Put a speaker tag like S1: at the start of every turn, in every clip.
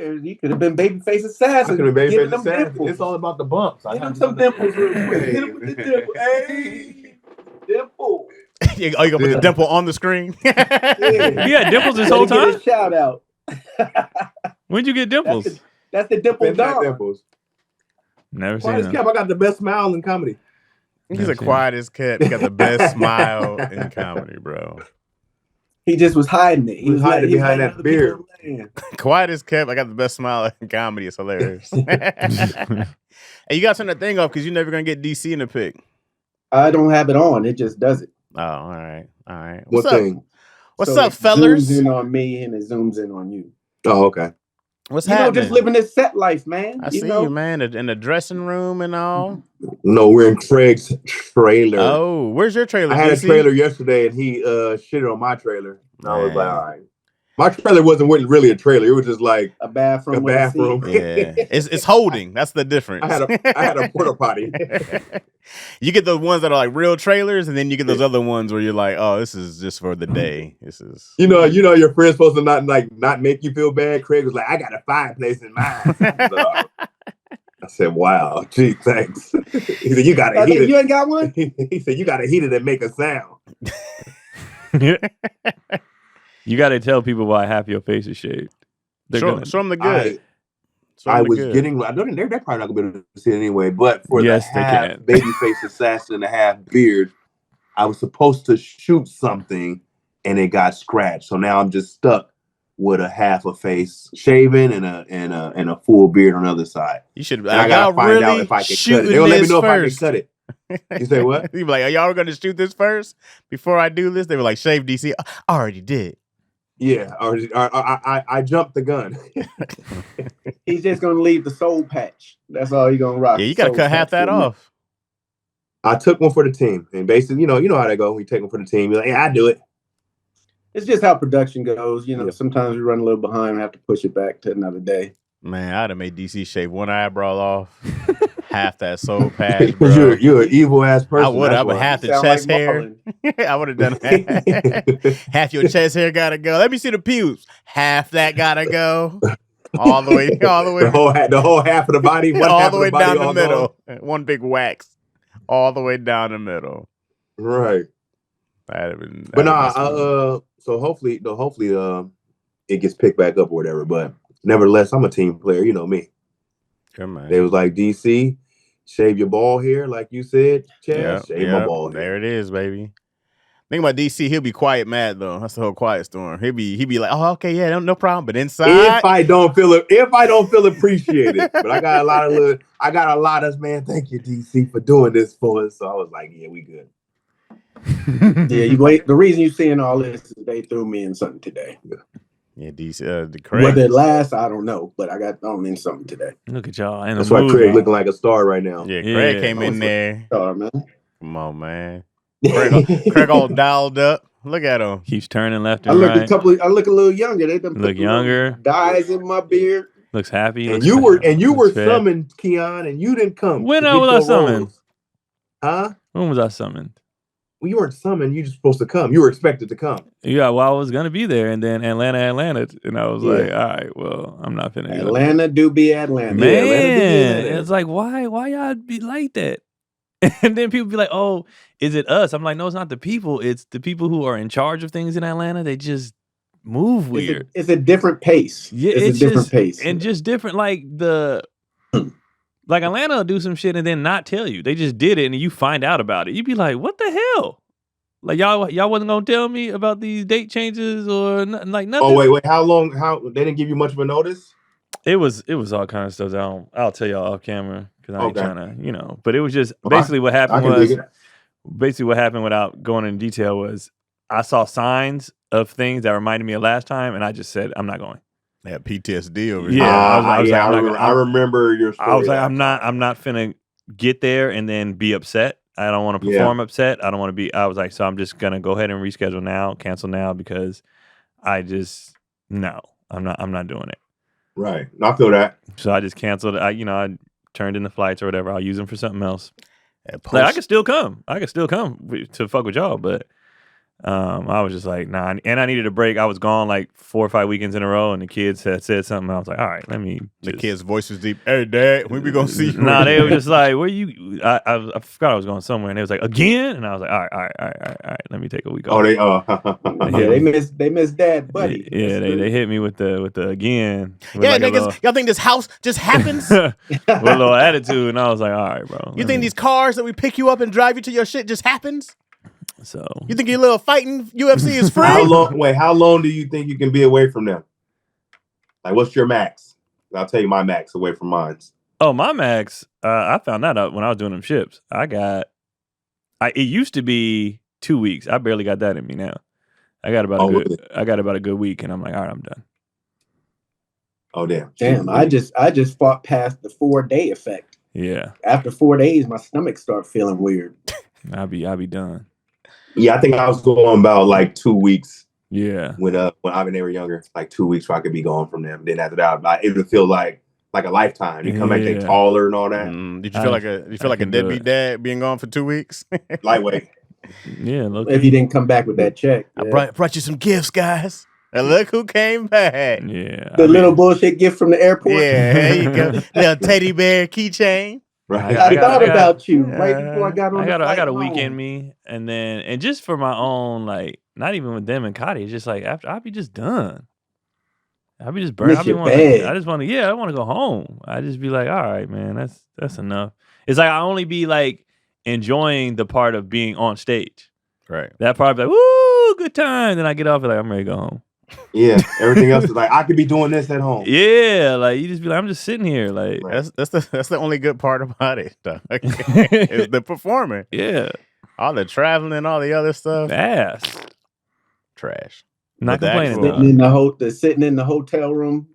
S1: Yeah, you could have been Babyface
S2: I
S1: Assassin.
S2: could have been
S1: Giving
S2: Babyface
S1: them
S2: Assassin.
S1: dimples.
S2: It's all about the bumps.
S1: Give him some dimples real quick. Hit him with the dimple. Hey, dimple.
S3: Oh, you gonna put the dimple on the screen?
S1: Yeah.
S4: You had dimples this whole
S1: Let him
S4: time?
S1: get a shout out.
S4: When'd you get dimples?
S1: That's the dimple dog.
S2: Dimples.
S4: Never
S2: Quiet
S4: seen
S2: as
S4: them.
S2: kept. I got the best smile in comedy.
S3: He's the quietest cat. He got the best smile in comedy, bro.
S1: He just was hiding it.
S2: He was hiding behind that beard.
S3: Quietest kept. I got the best smile in comedy. It's hilarious. And you got to turn that thing off because you're never gonna get DC in the pic.
S1: I don't have it on. It just does it.
S3: Oh, all right.
S2: What
S3: up?
S2: thing?
S3: What's
S1: So
S3: up, fellas?
S1: It zooms in on me and it zooms in on you.
S2: Oh, okay.
S3: What's
S1: You
S3: happening?
S1: know, just living this set life, man.
S3: I see you, man, in the dressing room and all.
S2: No, we're in Craig's trailer.
S3: Oh, where's your trailer?
S2: I had
S3: DC?
S2: a trailer yesterday, and he shitted on my trailer. And I was
S3: Man.
S2: like, all right. My trailer wasn't really a trailer. It was just like
S1: A bathroom.
S2: a
S1: with a seat.
S2: bathroom.
S3: Yeah, it's holding. That's the difference.
S2: I had a porta potty.
S3: You get those ones that are like real trailers, and then you get those other ones where you're like, oh, this is just for the day. This is
S2: You know, your friend's supposed to not make you feel bad. Craig was like, I got a fireplace in mine. I said, wow, gee, thanks. He said, you got to heat it.
S1: You ain't got one?
S2: He said, you got to heat it and make a sound.
S4: You got to tell people why half your face is shaved.
S3: show them the good. Show 'em
S2: I
S3: the
S2: was
S3: good.
S2: getting, I don't, they're probably not going to be able to see it anyway, but for
S4: Yes,
S2: the
S4: they
S2: half
S4: can.
S2: babyface assassin and a half beard, I was supposed to shoot something and it got scratched. So now I'm just stuck with a half a face shaven and a full beard on the other side.
S3: You should.
S2: And I gotta find
S3: really
S2: out if I can cut it.
S3: shooting
S2: They'll let me
S3: this
S2: know
S3: first.
S2: if I can cut it. You say what?
S3: You be like, are y'all going to shoot this first before I do this? They were like, shave DC. I already did.
S2: Yeah, or I jumped the gun.
S1: He's just gonna leave the soul patch. That's all he's gonna rock.
S3: Yeah, you got to cut half that off.
S2: I took one for the team, and basically, you know how they go. We take one for the team. You're like, yeah, I do it.
S1: It's just how production goes. You know,
S2: Yeah.
S1: sometimes we run a little behind and have to push it back to another day.
S3: Man, I'd have made DC shave one eyebrow off, half that soul patch, bro.
S2: Because you're an evil ass person.
S3: I would. I
S2: that's
S3: would
S2: why.
S3: half the
S1: Sound
S3: chest
S1: like
S3: hair.
S1: Marlon.
S3: I would have done that. Half your chest hair gotta go. Let me see the pubes. Half that gotta go. All the way.
S2: The whole half of the body. One
S3: all
S2: half
S3: the
S2: of
S3: way
S2: body
S3: down the
S2: all
S3: middle. One big wax. All the way down the middle.
S2: gone. Right.
S3: That'd have been.
S2: But
S3: that'd have been smooth.
S2: so hopefully it gets picked back up or whatever. But nevertheless, I'm a team player. You know me.
S3: Come on.
S2: They was like, DC, shave your ball hair, like you said, Chaz. Shave my ball hair.
S3: There it is, baby. Think about DC, he'll be quiet mad though. That's the whole quiet storm. He'll be like, oh, okay, yeah, no problem. But inside,
S2: If I don't feel appreciated, but I got a lot of man. Thank you, DC, for doing this for us. So I was like, yeah, we good.
S1: Yeah, you wait. The reason you're seeing all this is they threw me in something today.
S3: yeah, DC, the Craig.
S1: Whether it lasts, I don't know, but I got thrown in something today.
S4: Look at y'all. In
S2: That's
S4: the
S2: why
S4: mood,
S2: Craig
S4: man.
S2: looking like a star right now.
S3: Yeah, Craig
S4: Yeah.
S3: came in there.
S1: Sorry, man.
S3: Come on, man. Craig all dialed up. Look at him.
S4: Keeps turning left
S1: I
S4: and
S1: look
S4: right.
S1: I look a little younger. They done
S4: Look
S1: put
S4: younger.
S1: dyes in my beard.
S4: Looks happy.
S2: And
S4: looks
S2: you were
S4: looks fed.
S2: summoned, Keon, and you didn't come.
S4: When
S2: to
S4: was
S2: get
S4: I
S2: your
S4: summoned?
S2: roles. Huh?
S4: When was I summoned?
S2: Well, you weren't summoned. You just supposed to come. You were expected to come.
S4: Yeah, well, I was gonna be there, and then Atlanta, and I was
S2: Yeah.
S4: like, all right, well, I'm not finna go.
S1: Atlanta do be Atlanta.
S4: Man,
S2: Atlanta do be Atlanta.
S4: it's like, why y'all be like that? And then people be like, oh, is it us? I'm like, no, it's not the people. It's the people who are in charge of things in Atlanta. They just move weird.
S1: It's a different pace.
S4: Yeah,
S1: it's a different
S4: just,
S1: pace.
S4: and just different. Like like Atlanta will do some shit and then not tell you. They just did it, and you find out about it. You be like, what the hell? Like y'all wasn't gonna tell me about these date changes or nothing.
S2: Oh wait, how long? How they didn't give you much of a notice?
S4: It was all kind of stuff that I'll tell y'all off camera because I ain't
S2: Okay.
S4: trying to, But it was just
S2: Okay.
S4: basically what happened
S2: I can
S4: was
S2: dig it.
S4: basically what happened without going into detail was I saw signs of things that reminded me of last time, and I just said I'm not going.
S3: Yeah, PTSD over
S4: Yeah,
S3: here.
S4: I was like, I'm not gonna-
S2: I remember your story.
S4: I was like,
S2: last
S4: I'm not finna get there and then be upset. I don't want to perform upset. I don't want to be. I was like, so I'm just gonna go ahead and reschedule now, cancel now because I'm not doing it.
S2: Right. I feel that.
S4: So I just canceled. I turned in the flights or whatever. I'll use them for something else.
S3: Yeah,
S4: Like, I can still come. To fuck with y'all, but I was just like, nah. And I needed a break. I was gone like 4 or 5 weekends in a row, and the kids had said something. I was like, all right, let me.
S3: The kids' voice was deep. Hey, Dad, when we gonna see you?
S4: Nah, they were just like, where you? I forgot I was going somewhere, and they was like, again, and I was like, all right. Let me take a week off.
S1: They miss Dad, buddy.
S4: Yeah, they hit me with the again.
S3: Yeah, like niggas, y'all think this house just happens?
S4: With a little attitude, and I was like, all right, bro.
S3: You think these cars that we pick you up and drive you to your shit just happens?
S4: So
S3: you think your little fighting UFC is free?
S2: How long do you think you can be away from them? Like, what's your max? I'll tell you my max away from mine.
S4: Oh, my max, I found that out when I was doing them ships. It used to be 2 weeks. I barely got that in me now. I got about a good week, and I'm like, all right, I'm done.
S2: Oh damn!
S1: I just fought past the 4-day effect.
S4: Yeah.
S1: After 4 days, my stomach started feeling weird.
S4: I'll be done.
S2: Yeah, I think I was going about like 2 weeks.
S4: Yeah.
S2: When they were younger, like 2 weeks, where I could be gone from them. Then after that, it would feel like a lifetime. You come back, they taller and all that.
S3: Did you feel like a deadbeat dad being gone for 2 weeks?
S2: Lightweight.
S4: Yeah.
S1: If you didn't come back with that check,
S3: I brought you some gifts, guys. And look who came back.
S4: Yeah.
S1: Little bullshit gift from the airport.
S3: Yeah, there you go. Little teddy bear keychain.
S2: Right.
S1: I thought about you right before I got on.
S4: I got a week in me, and just for my own, like, not even with them and Cotty, it's just like after I'll be just done. I'll be just burnt. I just want to. I want to go home. I just be like, all right, man, that's enough. It's like I only be like enjoying the part of being on stage.
S3: Right.
S4: That part, like, woo, good time. Then I get off, like, I'm ready to go home.
S2: Yeah, everything else is like I could be doing this at home.
S4: Yeah, like you just be like, I'm just sitting here, like
S3: that's the only good part about it. Is the performing.
S4: Yeah,
S3: all the traveling and all the other stuff.
S4: Ass,
S3: trash.
S4: Not complaining.
S1: Sitting in the hotel room,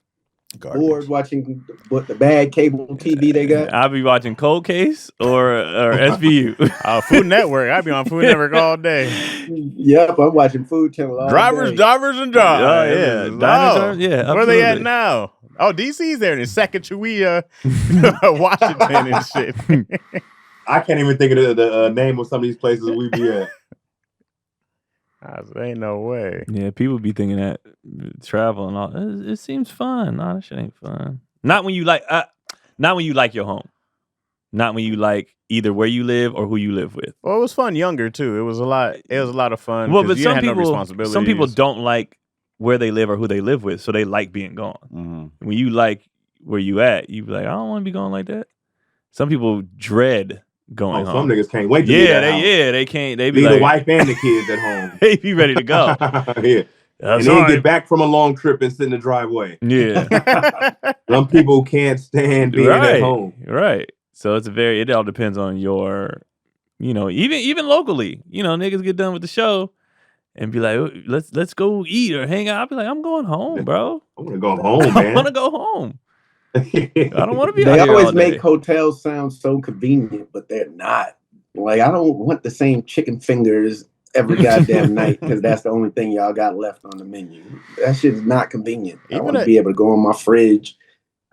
S1: bored watching the bad cable TV they got.
S4: I'll be watching Cold Case or SVU.
S3: Food Network. I'll be on Food Network all day.
S1: Yep, I'm watching Food Channel all
S3: Divers,
S1: day.
S3: and Drive.
S4: Oh, yeah.
S3: Yeah, where they at now? Oh, DC's there in Sacagawea, Washington and shit.
S2: I can't even think of the name of some of these places we be at.
S3: Ain't no way.
S4: Yeah, people be thinking that travel and all. It seems fun. No, that shit ain't fun. Not when you like your home. Not when you like either where you live or who you live with.
S3: Well, it was fun younger too. It was a lot of fun.
S4: Well, but
S3: you
S4: some
S3: had
S4: people,
S3: no responsibilities.
S4: some people don't like where they live or who they live with, so they like being gone.
S3: Mm-hmm.
S4: When you like where you at, you be like, I don't want to be gone like that. Some people dread going home.
S2: Some niggas can't wait to be at home.
S4: They can't. They be
S2: leave
S4: like,
S2: the wife and the kids at home.
S4: They be ready to go.
S2: Yeah. And then get back from a long trip and sit in the driveway.
S4: Yeah.
S2: Some people can't stand being at home.
S4: Right. So it all depends on your, even locally, niggas get done with the show and be like, let's go eat or hang out. I'll be like, I'm going home, bro.
S2: I want to go home, man.
S4: I want to go home. I don't want to be out
S1: They
S4: here
S1: always
S4: all
S1: make
S4: day.
S1: hotels sound so convenient, but they're not. Like, I don't want the same chicken fingers every goddamn night because that's the only thing y'all got left on the menu. That shit is not convenient. I want to be able to go in my fridge,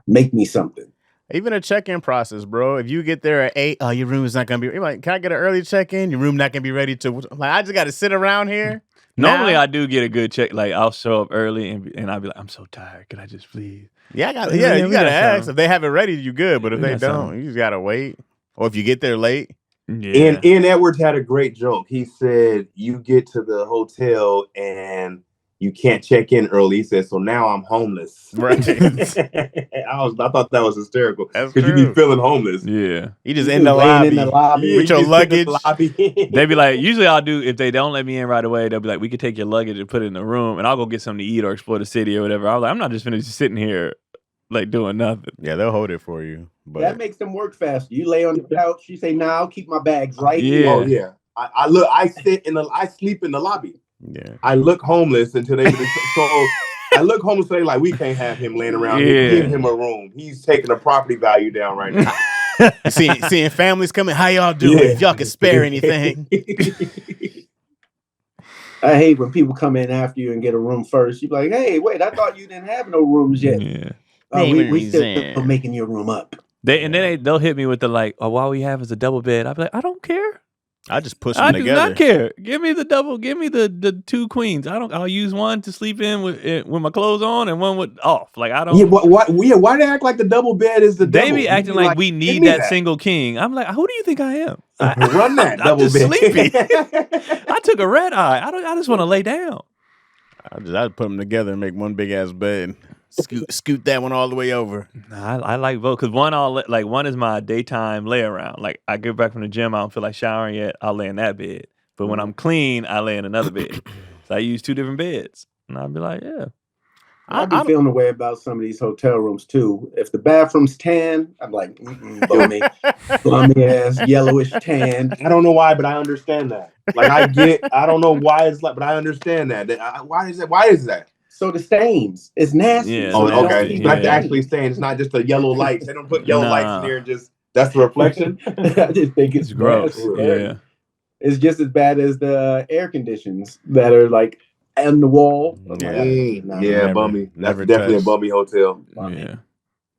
S1: make me something.
S3: Even a check-in process, bro. If you get there at 8, your room is not gonna be. You're like, can I get an early check-in? Your room not gonna be ready to. Like, I just got to sit around here.
S4: Normally, I do get a good check. Like, I'll show up early and I'll be like, I'm so tired. Can I just please?
S3: Yeah, you gotta ask. If they have it ready, you good. But if they don't, you just gotta wait. Or if you get there late.
S4: Yeah.
S2: And Ian Edwards had a great joke. He said, you get to the hotel and you can't check in early. He said, so now I'm homeless.
S3: Right.
S2: I thought that was hysterical.
S3: Because
S2: you be feeling homeless.
S4: Yeah.
S3: You just in the lobby with your luggage.
S4: They be like, usually I'll do, if they don't let me in right away, they'll be like, we could take your luggage and put it in the room and I'll go get something to eat or explore the city or whatever. I was like, I'm not just finished sitting here like doing nothing.
S3: Yeah, they'll hold it for you. But
S1: that makes them work faster. You lay on the couch, you say, I'll keep my bags right here.
S2: Oh yeah. I sleep in the lobby.
S3: Yeah.
S2: I look homeless until they I look homeless so they like, we can't have him laying around here. Give him a room. He's taking the property value down right now.
S3: Seeing families coming, how y'all doing? If y'all can spare anything.
S1: I hate when people come in after you and get a room first. You're like, hey, wait, I thought you didn't have no rooms yet.
S4: Yeah.
S1: We still making your room up.
S4: They'll hit me with the like, all we have is a double bed. I'll be like, I don't care.
S3: I just push them
S4: I
S3: together.
S4: do not care. Give me the double. Give me the two queens. I'll use one to sleep in with my clothes on and one with off. Like I don't.
S2: Yeah, why they act like the double bed is the
S4: They
S2: double?
S4: be acting like we need that single king. I'm like, who do you think I am?
S2: Run that
S4: I'm
S2: double
S4: just
S2: bed.
S4: sleepy. I took a red eye. I just want to lay down.
S3: I'd put them together and make one big ass bed. Scoot that one all the way over.
S4: I like both because one is my daytime lay around. Like I get back from the gym, I don't feel like showering yet. I'll lay in that bed. But when I'm clean, I lay in another bed. So I use 2 different beds, and I'll be like, yeah.
S1: I'd be feeling the way about some of these hotel rooms too. If the bathroom's tan, I'm like, bummy ass, yellowish tan.
S2: I don't know why, but I understand that. Like I don't know why it's like, but I understand that. Why is that?
S1: So the stains, it's nasty.
S4: Yeah,
S1: so
S2: Oh, okay.
S4: Yeah.
S2: That's actually saying it's not just the yellow lights. They don't put yellow lights in there and just that's the reflection.
S1: I just think it's
S4: gross.
S1: nasty.
S4: Yeah.
S1: It's just as bad as the air conditions that are like on the wall.
S3: Yeah.
S2: Bummy. That's
S3: Never
S2: definitely
S3: touched.
S2: a bummy hotel.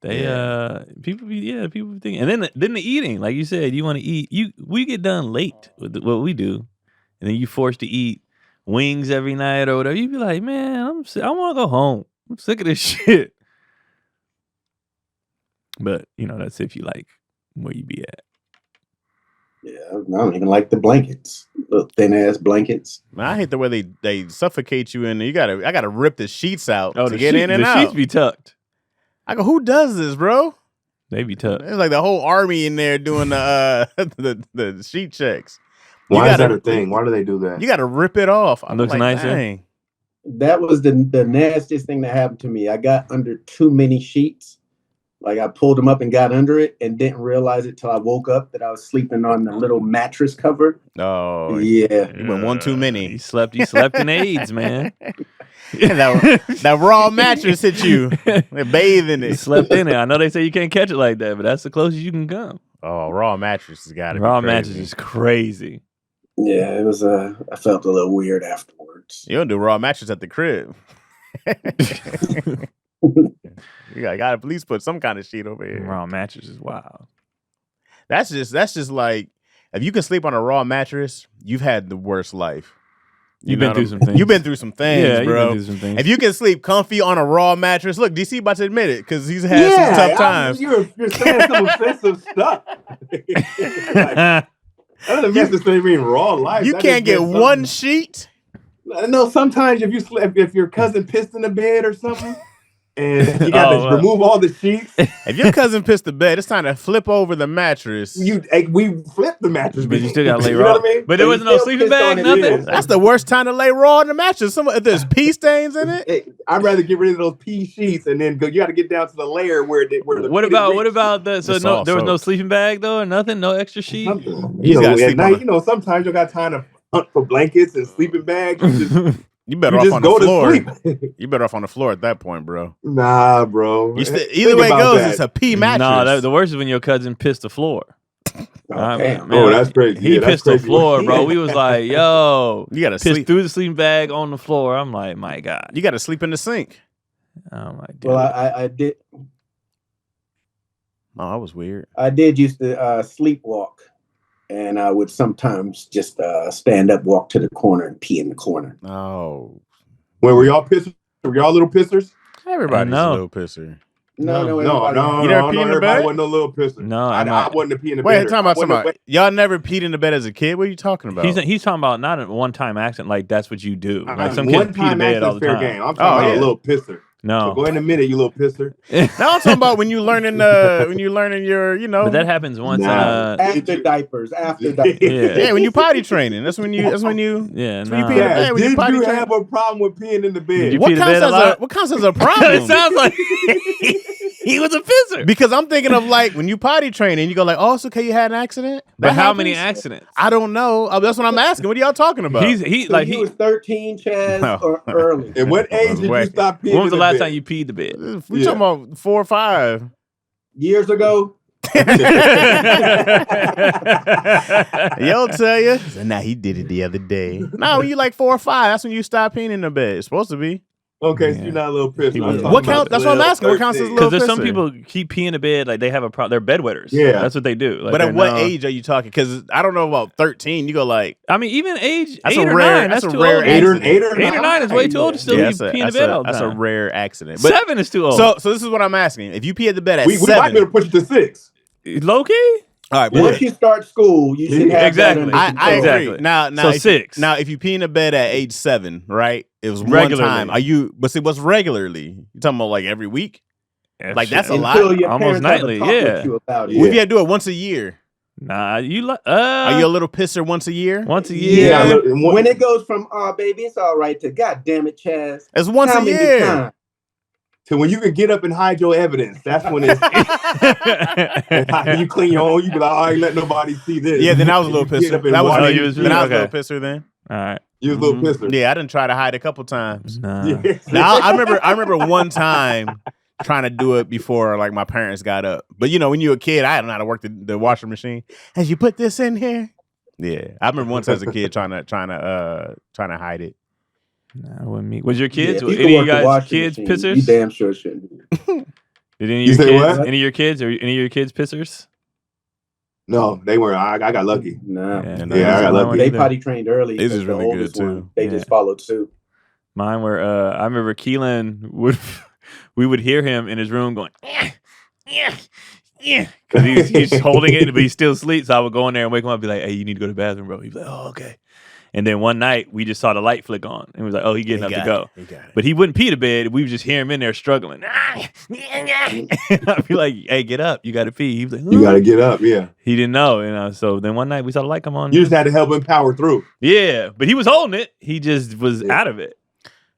S4: Yeah. People be thinking, and then the eating, like you said, you want to eat. We get done late with what we do, and then you forced to eat wings every night or whatever. You be like, man, I want to go home. I'm sick of this shit. But that's if you like where you be at.
S1: Yeah, I don't even like the blankets, the thin ass blankets.
S3: Man, I hate the way they suffocate you in there. I gotta rip the sheets out to
S4: the
S3: get in and
S4: the
S3: out.
S4: sheets be tucked.
S3: I go, who does this, bro?
S4: They be tucked.
S3: There's like the whole army in there doing the the sheet checks.
S2: Why is that a thing? Why do they do that?
S3: You got to rip it off. I'm
S4: Looks
S3: like,
S4: nicer.
S3: dang.
S1: That was the nastiest thing that happened to me. I got under too many sheets. Like I pulled them up and got under it and didn't realize it till I woke up that I was sleeping on the little mattress cover.
S3: Oh,
S1: yeah.
S3: You went one too many.
S4: You slept in AIDS, man.
S3: that raw mattress hit you. They're bathing
S4: You
S3: it.
S4: slept in it. I know they say you can't catch it like that, but that's the closest you can come.
S3: Oh, raw mattress has got to be
S4: Raw
S3: crazy.
S4: mattress is crazy.
S1: Yeah, it was. I felt a little weird afterwards.
S3: You don't do raw mattress at the crib. You gotta at least put some kind of sheet over here.
S4: Raw mattress is wild.
S3: That's just like, if you can sleep on a raw mattress, you've had the worst life.
S4: You've been through some things.
S3: You've been through some things,
S4: Yeah,
S3: bro.
S4: you've been through some things.
S3: If you can sleep comfy on a raw mattress, look, DC about to admit it because he's had some tough times.
S2: You're saying some offensive stuff. That doesn't necessarily mean raw life.
S3: You
S2: That
S3: can't
S2: just
S3: get
S2: means
S3: one
S2: something.
S3: sheet.
S2: No, sometimes if your cousin pissed in the bed or something, and you got to remove all the sheets.
S3: If your cousin pissed the bed, it's time to flip over the mattress.
S2: We flipped the mattress,
S4: But you still gotta lay
S2: You
S4: raw.
S2: know what I mean?
S4: But there wasn't no sleeping bag, nothing.
S3: That's the worst time to lay raw in the mattress. If there's pee stains in it.
S2: Hey, I'd rather get rid of those pee sheets and then go. You got to get down to the layer where the.
S4: What about the? So
S3: It's
S4: no,
S3: all
S4: there was no
S3: soaked.
S4: sleeping bag though, or nothing, no extra sheet.
S3: You gotta sleep
S2: at night,
S3: on
S2: sometimes you got time to hunt for blankets and sleeping bags.
S3: You better off on the floor. You better off on the floor at that point, bro.
S2: Nah, bro.
S3: Either way it goes, it's a pee mattress.
S4: Nah, the worst is when your cousin pissed the floor.
S1: Damn.
S2: Oh, that's crazy.
S4: He
S2: Yeah, that's
S4: pissed the
S2: crazy.
S4: floor, bro. We was like, yo,
S3: You gotta
S4: pissed
S3: sleep.
S4: through the sleeping bag on the floor. I'm like, my God.
S3: You gotta sleep in the sink.
S4: Oh my God.
S1: Well, I did.
S3: Oh, that was weird.
S1: I did used to sleepwalk, and I would sometimes just stand up, walk to the corner, and pee in the corner.
S3: Oh,
S2: Wait, were y'all pissers? Were y'all little pissers?
S3: everybody's a
S4: know.
S3: little pisser.
S2: No.
S3: You never peed in the
S2: Everybody
S3: bed?
S2: wasn't a little pisser.
S4: No,
S2: I wasn't a pee in the
S3: Wait,
S2: bed.
S3: talking about somebody. Y'all never peed in the bed as a kid? What are you talking about?
S4: He's talking about not a one-time accident, like that's what you do. Like some
S2: one
S4: kids pee the
S2: time
S4: bed all
S2: accident's
S4: the
S2: fair
S4: time.
S2: game. I'm talking about a little pisser. So
S4: No,
S2: go in a minute, you little pisser.
S3: Now I'm talking about when you learning your,
S4: but that happens once.
S2: Nah.
S1: After diapers.
S3: yeah, when you potty training. That's when you.
S4: yeah,
S3: when you
S4: no.
S3: pee in the
S2: Yeah,
S3: bed, when you
S2: did
S3: potty
S2: you
S3: train?
S2: have a problem with peeing in the bed?
S4: You pee the bed a lot?
S3: What counts as a problem?
S4: It sounds like he was a pisser.
S3: Because I'm thinking of like when you potty training, you go like, oh, it's okay, you had an accident.
S4: But
S3: That
S4: how
S3: happens?
S4: many accidents?
S3: I don't know. That's what I'm asking. What are y'all talking about?
S4: He
S1: was 13, Chaz,
S3: No.
S1: or early.
S2: At what age did you
S3: Wait.
S2: stop peeing?
S4: When was the
S2: in
S4: last
S2: bed?
S4: time you peed the bed?
S3: We talking about 4 or 5.
S1: Years ago.
S3: You'll tell you. So, nah, he did it the other day. No, when you like 4 or 5, that's when you stop peeing in the bed. It's supposed to be.
S2: Okay, so you're not a little pisser.
S3: What counts? That's what I'm asking. What counts as a little pisser?
S4: Because there's some people keep peeing in the bed like they have a problem. They're bedwetters.
S2: Yeah,
S4: that's what they do. Like,
S3: but at what age are you talking? Because I don't know about 13. You go like,
S4: I mean, even age
S3: that's
S4: 8 or
S3: rare,
S4: 9. That's too
S3: rare
S4: old.
S3: 8
S4: or 9 is way too old to still be peeing in the bed all the time.
S3: That's a rare accident.
S4: But 7 is too old.
S3: So this is what I'm asking. If you pee at the bed at 7,
S2: we might be able to push it to 6.
S4: Low key.
S3: All right,
S1: once you start school, you should have
S4: exactly.
S1: That
S3: I agree.
S4: Exactly.
S3: Now,
S4: so 6.
S3: Now, if you pee in the bed at age 7, right? It was
S4: regularly.
S3: One time. Are you? But see, what's regularly? You talking about like every week? Like that's a lot.
S4: Almost nightly. Yeah.
S3: What if you had to do it once a year?
S4: Nah, you.
S3: Are you a little pisser once a year?
S4: Once a year.
S1: Yeah. When it goes from baby, it's all right to God damn it, Chaz.
S3: It's once a year.
S2: So when you can get up and hide your evidence, that's when it's you clean your own. You be like, I ain't let nobody see this.
S3: Yeah, then I was a little pisser. Then I was a little pisser then.
S4: All right,
S2: you was a little pisser.
S3: Yeah, I didn't try to hide a couple times.
S4: Nah.
S2: Yeah.
S3: Now I remember one time trying to do it before like my parents got up. But you know, when you're a kid, I don't know how to work the washing machine. As you put this in here. Yeah, I remember once as a kid trying to hide it.
S4: Nah, wasn't me. Was your kids?
S1: Yeah,
S4: any of you guys kids
S1: machine,
S4: pissers?
S1: You damn sure shouldn't.
S4: Did any of your kids? Any of your kids or any of your kids pissers?
S2: No, they weren't. I got lucky.
S1: No.
S2: Yeah, I got lucky.
S1: They potty trained early.
S3: This is really good too.
S1: One, they just followed suit.
S4: Mine were. I remember Keon we would hear him in his room going, yeah, because he's holding it, but he's still asleep. So I would go in there and wake him up, and be like, "Hey, you need to go to the bathroom, bro." He'd be like, "Oh, okay." And then one night we just saw the light flick on, and we was like, "Oh, he's getting up to go." But he wouldn't pee to bed. We would just hear him in there struggling. And I'd be like, "Hey, get up! You got to pee." He was like,
S2: "You got to get up." Yeah.
S4: He didn't know, So then one night we saw the light come on.
S2: You just had to help him power through.
S4: Yeah, but he was holding it. He just was out of it.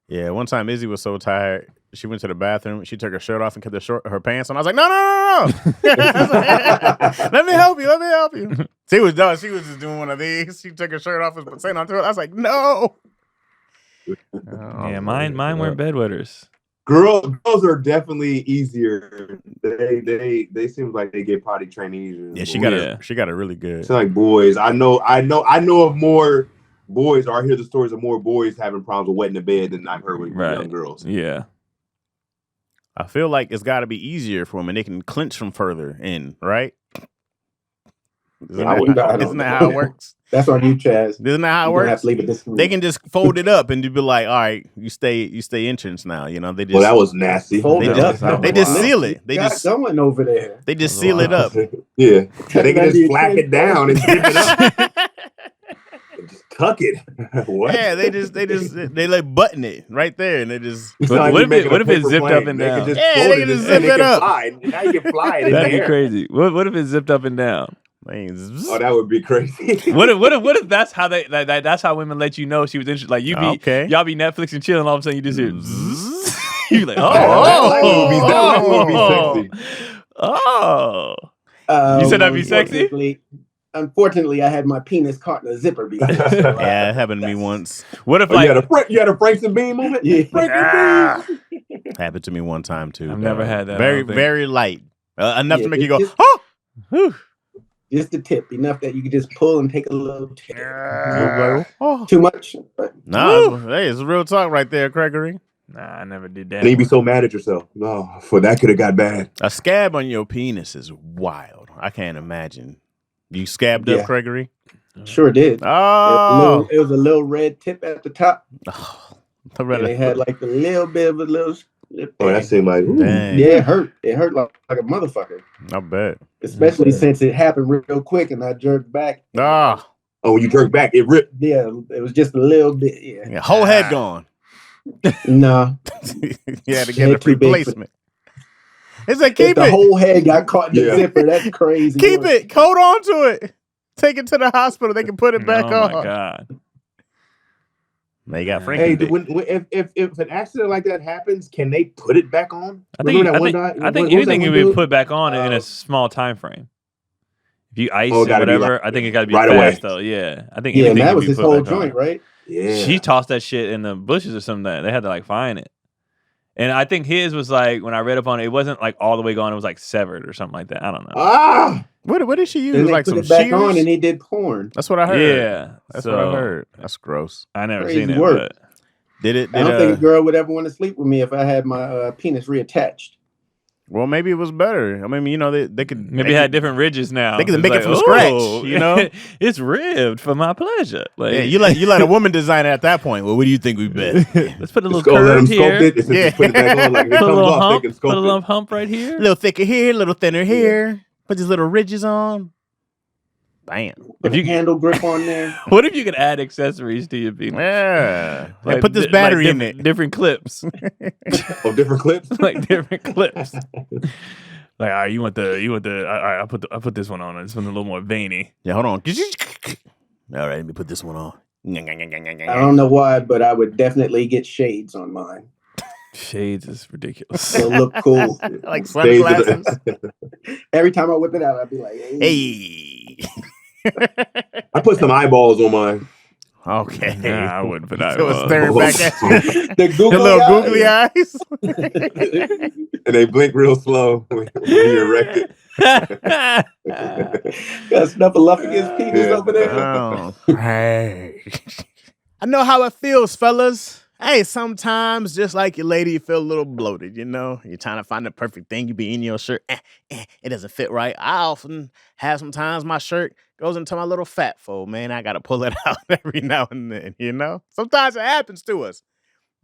S3: Yeah, one time Izzy was so tired, she went to the bathroom. She took her shirt off and kept her pants on. I was like, no. Let me help you. She was done. She was just doing one of these. She took her shirt off and saying onto it. I was like, no.
S4: Yeah, mine weren't bedwetters.
S2: Girls are definitely easier. They seem like they get potty trained easier.
S3: Yeah, she got it really good.
S2: It's like boys. I know of more boys, or I hear the stories of more boys having problems with wetting the bed than I've heard with young girls.
S4: Yeah.
S3: I feel like it's got to be easier for them, and they can clinch from further in, right? Isn't that how it works?
S1: That's on you, Chaz.
S3: Isn't that how it works?
S1: Have to leave it
S3: they can just fold it up and be like, "All right, you stay entrance now." You know, they just.
S2: Well, that was nasty.
S3: They just seal it. They just
S1: someone over there.
S3: They just seal it up.
S2: Yeah, they can just flap it down and zip it up. Just tuck it. What?
S3: Yeah, they like button it right there, and they just.
S4: What if it's zipped up and down?
S3: They can just zip it up.
S2: Now you can fly it.
S4: That'd be crazy. What if it's zipped up and down?
S2: Oh, that would be crazy.
S4: What if that's how that's how women let you know she was interested? Like y'all be Netflix and chilling, all of a sudden you just hear you be like, you said that'd be sexy?
S1: Unfortunately, I had my penis caught in a zipper before.
S3: Yeah, it happened to me once.
S4: What if
S2: you had a Franklin beam moment?
S1: Yeah.
S3: Happened to me one time too.
S4: I've never had that.
S3: Very light. Enough to make you go,
S1: Just the tip, enough that you can just pull and take a little tip. Too much?
S3: Hey, it's real talk right there, Gregory.
S4: Nah, I never did that.
S2: And you be so mad at yourself. No, for that could have got bad.
S3: A scab on your penis is wild. I can't imagine. You scabbed up, Gregory?
S1: Sure did.
S3: Oh.
S1: It was a little red tip at the top.
S3: Oh,
S1: and it had like a little bit of a little slip.
S2: Oh, that seemed like, ooh.
S1: Yeah, it hurt. It hurt like a motherfucker.
S3: I bet.
S1: Especially since it happened real quick and I jerked back.
S3: Oh,
S2: when you jerked back, it ripped.
S1: Yeah, it was just a little bit. Yeah.
S3: Whole head gone.
S1: No.
S3: You had to get a replacement. It's like, keep it.
S1: The whole head got caught in the zipper. That's crazy.
S3: Keep it. Hold on to it. Take it to the hospital. They can put it back on.
S4: Oh, my God.
S3: They got Frankie.
S2: Hey, if an accident like that happens, can they put it back on?
S4: I think anything can be put back on in a small time frame. If you ice it, whatever, I think it got to be
S2: right
S4: fast,
S2: away.
S4: though. Yeah. I think
S1: and that was his whole joint, right?
S2: Yeah.
S4: She tossed that shit in the bushes or something. They had to find it. And I think his was when I read up on it, it wasn't all the way gone. It was severed or something like that. I don't know.
S3: What did she use?
S1: Then they
S3: like
S1: put
S3: some
S1: it back
S3: shears?
S1: on and he did porn.
S3: That's what I heard.
S4: Yeah.
S3: That's what I heard. That's gross.
S4: I never
S1: Crazy
S4: seen it.
S1: work. I don't think a girl would ever want to sleep with me if I had my penis reattached.
S3: Well, maybe it was better. I mean, they could
S4: maybe had different ridges now.
S3: They could make it from scratch.
S4: It's ribbed for my pleasure. Like,
S3: yeah, you let a woman design it at that point. Well, what do you think we bet?
S4: Let's put a little curve here.
S2: Put it back on, like,
S4: put a little hump. Put a little hump right here.
S3: A little thicker here, a little thinner here. Put these little ridges on. Bam.
S1: If you handle grip on there.
S4: What if you could add accessories to your penis?
S3: Yeah. Like put this battery in it.
S4: Different clips.
S2: Different clips?
S4: Like different clips. Like, all right, you want the all right, I put this one on. This one's a little more veiny.
S3: Yeah, hold on. All right, let me put this one on.
S1: I don't know why, but I would definitely get shades on mine.
S4: Shades is ridiculous.
S1: They'll look cool.
S3: Like sunglasses.
S1: Every time I whip it out, I'd be like, hey.
S2: I put some eyeballs on mine.
S3: Okay.
S4: Nah, I wouldn't put eyeballs.
S3: So it's staring back at you.
S1: The
S3: little googly eyes.
S2: And they blink real slow when you erect it.
S1: Got snuffleupagus penis over there.
S3: Oh. Hey. I know how it feels, fellas. Hey, sometimes, just like your lady, you feel a little bloated, You're trying to find the perfect thing. You be in your shirt. It doesn't fit right. I often have sometimes my shirt goes into my little fat fold, man. I got to pull it out every now and then, Sometimes it happens to us.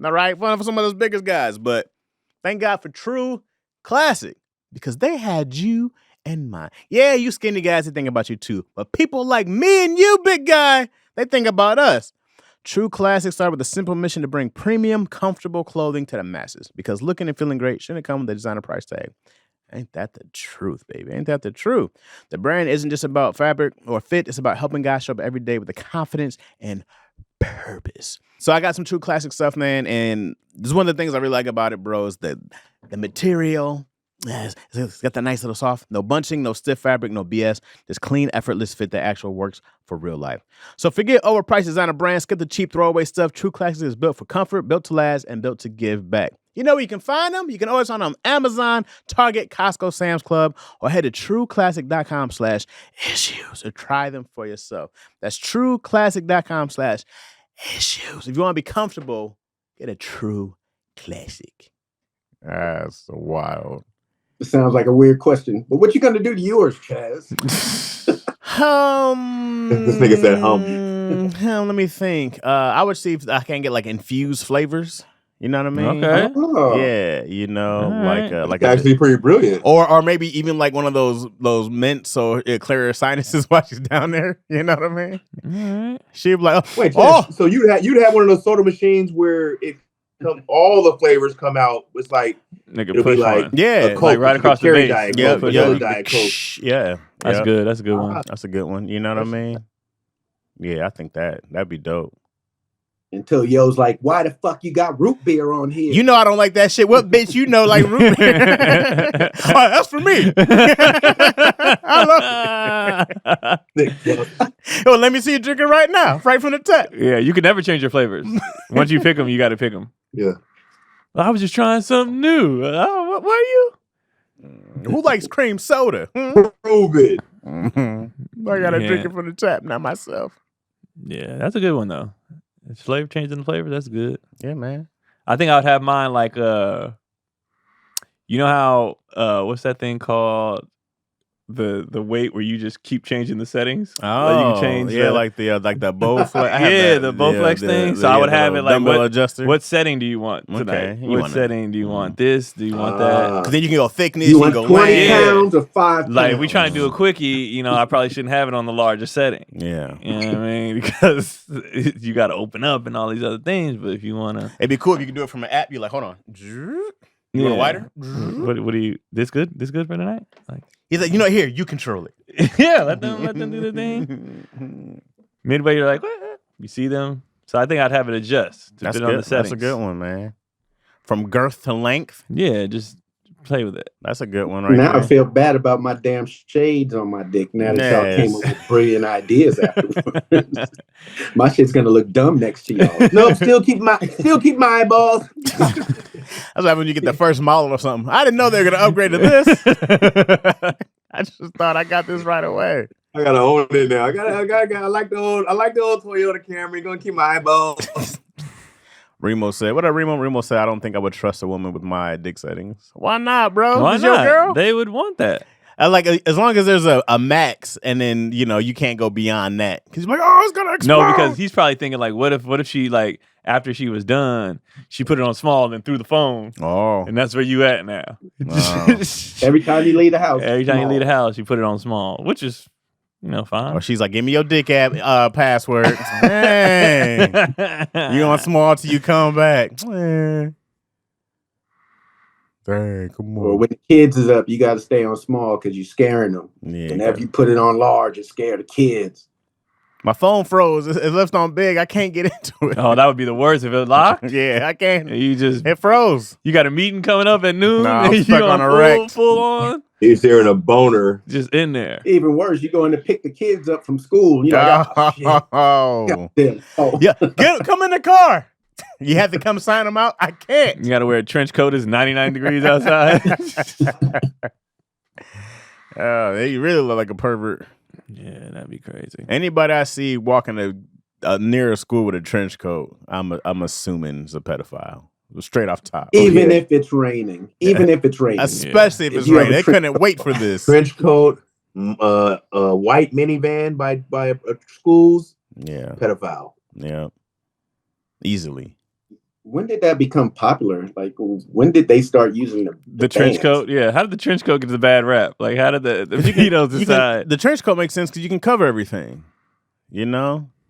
S3: All right? One of some of those biggest guys. But thank God for True Classic, because they had you in mind. Yeah, you skinny guys, they think about you too. But people like me and you, big guy, they think about us. True Classic started with a simple mission to bring premium, comfortable clothing to the masses, because looking and feeling great shouldn't come with a designer price tag. Ain't that the truth, baby? Ain't that the truth? The brand isn't just about fabric or fit. It's about helping guys show up every day with the confidence and purpose. So I got some True Classic stuff, man, and this is one of the things I really like about it, bro, is the material. It's got that nice little soft, no bunching, no stiff fabric, no BS. Just clean, effortless fit that actually works for real life. So forget overpriced designer brands. Skip the cheap throwaway stuff. True Classic is built for comfort, built to last, and built to give back. You know where you can find them? You can order on Amazon, Target, Costco, Sam's Club, or head to trueclassic.com/issues or try them for yourself. That's trueclassic.com/issues. If you want to be comfortable, get a True Classic.
S4: That's wild.
S1: It sounds like a weird question, but what you gonna do to yours, Chaz?
S2: This nigga said
S3: Let me think. I would see if I can get like infused flavors. You know what I mean?
S4: Okay.
S1: Oh.
S3: Yeah,
S4: right.
S3: like
S2: it's actually pretty brilliant.
S3: or maybe even like one of those mints so it clear her sinuses while she's down there. You know what I mean?
S4: All right.
S3: She'd be like,
S2: Wait, so you'd have one of those soda machines where all the flavors come out. It's like
S4: Nigga
S2: it'll
S4: push
S2: be like
S4: one.
S3: yeah,
S2: a Coke,
S4: like right across the
S2: cherry
S4: base.
S2: Diet
S3: yeah,
S2: Coke,
S3: yeah,
S2: Diet Coke.
S3: yeah.
S4: That's
S3: yeah.
S4: good. That's a good one.
S3: That's a good one. You know what I mean? Yeah, I think that'd be dope.
S1: Until Yo's like, why the fuck you got root beer on here?
S3: You know I don't like that shit. What bitch you know like root beer? Oh, that's for me. I love it. Well, let me see you drink it right now, right from the tap.
S4: Yeah, you can never change your flavors. Once you pick them, you got to pick them.
S2: Yeah.
S4: I was just trying something new. What were you?
S3: Who likes cream soda?
S2: Prove it.
S3: I gotta drink it from the tap, not myself.
S4: Yeah, that's a good one though. It's flavor changing the flavor. That's good.
S3: Yeah, man.
S4: I think I would have mine like you know how what's that thing called? The weight where you just keep changing the settings.
S3: Oh,
S4: like you can change
S3: like the Bowflex.
S4: The Bowflex thing. So I would have it like
S3: adjuster.
S4: what setting do you want tonight?
S3: Okay.
S4: What setting do you want? This? Do you want that?
S3: Because then you can go thickness.
S1: You
S3: You
S1: want
S3: can go
S1: 20
S3: length.
S1: pounds or 5 pounds?
S4: Like, if we trying to do a quickie, I probably shouldn't have it on the larger setting.
S3: Yeah.
S4: You know what I mean? Because you got to open up and all these other things. But if you want to...
S3: It'd be cool if you could do it from an app. You're like, hold on. You want it wider?
S4: What do you... This good? This good for tonight? Like,
S3: he's like, here, you control it.
S4: yeah, let them do the thing. Midway, you're like, what? You see them? So I think I'd have it adjust to fit on the settings.
S3: That's a good one, man. From girth to length.
S4: Yeah, just play with it.
S3: That's a good one right
S1: now
S3: there.
S1: I feel bad about my damn shades on my dick now that y'all came up with brilliant ideas afterwards. My shit's gonna look dumb next to y'all. No, still keep my eyeballs.
S3: That's why when you get the first model or something. I didn't know they were gonna upgrade to this. I just thought I got this right away.
S2: I gotta own it now. I like the old Toyota Camry. Gonna keep my eyeballs.
S3: Remo said, "What up, Remo?" Remo said, "I don't think I would trust a woman with my dick settings." Why not, bro?
S4: Why
S3: It's
S4: not?
S3: your girl.
S4: They would want that.
S3: Like as long as there's a max, and then you can't go beyond that because you're like, oh, it's gonna explode.
S4: No, because he's probably thinking like, what if she like after she was done, she put it on small and then threw the phone.
S3: Oh,
S4: and that's where you at now.
S1: Every time you leave the house,
S4: every time you leave the house, you put it on small, which is fine.
S3: Or she's like, give me your dick app password. Hey, you on small till you come back. Dang, come on.
S1: Or when the kids is up, you got to stay on small because you're scaring them.
S3: Yeah,
S1: and if you put it on large, you scare the kids.
S3: My phone froze. It left on big. I can't get into it.
S4: Oh, that would be the worst if it locked.
S3: Yeah, I can't.
S4: It
S3: froze.
S4: You got a meeting coming up at noon.
S3: Nah, I'm stuck on a wreck.
S4: Full on.
S2: He's there in a boner.
S4: Just in there.
S1: Even worse, you going to pick the kids up from school. You're like, oh, shit.
S3: Yeah, come in the car. You have to come sign them out. I can't.
S4: You got to wear a trench coat. It's 99 degrees outside.
S3: Oh, you really look like a pervert.
S4: Yeah, that'd be crazy.
S3: Anybody I see walking near a school with a trench coat, I'm assuming is a pedophile. Straight off top.
S1: Even if it's raining.
S3: Especially if it's raining. They couldn't wait for this.
S2: Trench coat, white minivan by schools.
S3: Yeah.
S2: Pedophile.
S3: Yeah. Easily.
S1: When did that become popular? Like, when did they start using the
S4: trench coat? Yeah. How did the trench coat get the bad rap? Like, how did the Vito's decide?
S3: The trench coat makes sense because you can cover everything.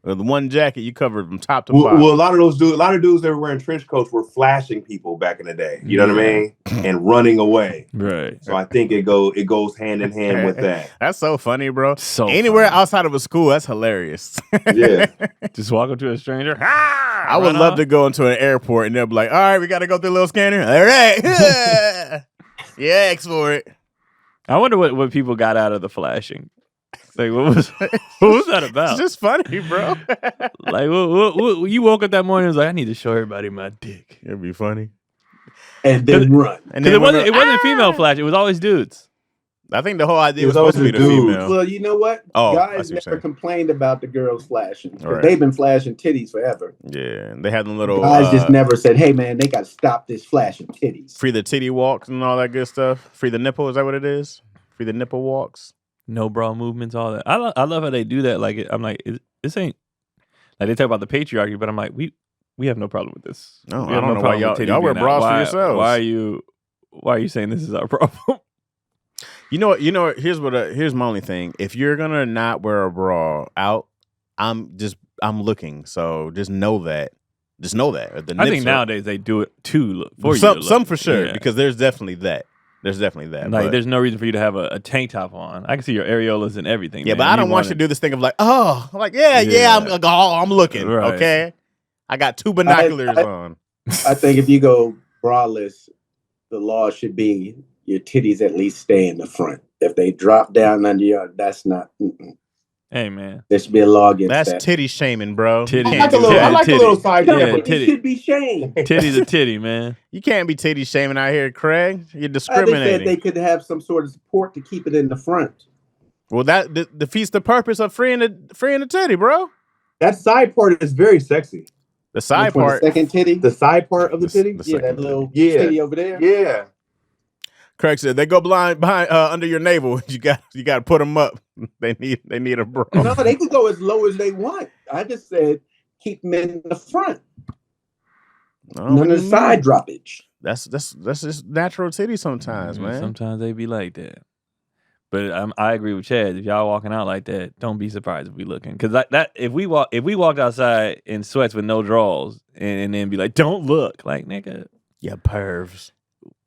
S3: Or the one jacket you covered from top to bottom.
S2: Well, a lot of dudes that were wearing trench coats were flashing people back in the day. You know what I mean? And running away.
S4: Right.
S2: So I think it goes hand in hand with that.
S3: That's so funny, bro.
S4: So
S3: anywhere
S4: funny.
S3: outside of a school, that's hilarious.
S2: Yeah.
S4: Just walk up to a stranger.
S3: I would love to go into an airport and they'll be like, all right, we got to go through a little scanner. All right. Yeah, ask for it.
S4: I wonder what people got out of the flashing. Like, what was that about?
S3: It's just funny, bro.
S4: Like, what, you woke up that morning and was like, I need to show everybody my dick.
S3: It'd be funny.
S1: And then run.
S3: And then
S4: it wasn't female flash. It was always dudes.
S3: I think the whole idea was supposed to be the female.
S1: Well, you know what?
S3: Oh,
S1: guys never complained about the girls flashing.
S3: Right.
S1: They've been flashing titties forever.
S3: Yeah, they had them little
S1: guys just never said, "Hey, man, they got to stop this flashing titties."
S3: Free the titty walks and all that good stuff. Free the nipple. Is that what it is? Free the nipple walks.
S4: No bra movements, all that. I love how they do that. Like, I'm like, this ain't like they talk about the patriarchy, but I'm like, we have no problem with this.
S3: No, I don't know why y'all wear bras for yourselves.
S4: Why are you saying this is our problem?
S3: You know what? Here's my only thing. If you're gonna not wear a bra out, I'm looking. So just know that. Just know that.
S4: I think nowadays they do it too for you.
S3: Some for sure, because there's definitely that. Like,
S4: there's no reason for you to have a tank top on. I can see your areolas and everything.
S3: Yeah,
S4: man.
S3: but I don't want you to do this thing of like, I'm looking.
S4: Right.
S3: Okay, I got two binoculars on.
S1: I think if you go braless, the law should be your titties at least stay in the front. If they drop down under your, that's not.
S4: Hey, man,
S1: there should be a law against that.
S3: That's titty shaming, bro.
S2: I like a little side.
S1: It should be shamed.
S4: Titty's a titty, man.
S3: You can't be titty shaming out here, Craig. You're
S1: They
S3: discriminating.
S1: said they could have some sort of support to keep it in the front.
S3: Well, that defeats the purpose of freeing the titty, bro.
S2: That side part is very sexy.
S3: The side part,
S1: the second titty,
S2: the side part of the titty,
S1: that little titty over there.
S2: Yeah.
S3: Craig said they go blind behind under your navel. You got to put them up. They need a bra.
S1: No, they could go as low as they want. I just said keep them in the front. None of the side droppage.
S3: That's just natural titty sometimes, man.
S4: Sometimes they be like that. But I agree with Chaz. If y'all walking out like that, don't be surprised if we looking. Because that if we walked outside in sweats with no drawers and then be like, don't look, like, nigga,
S3: yeah, pervs.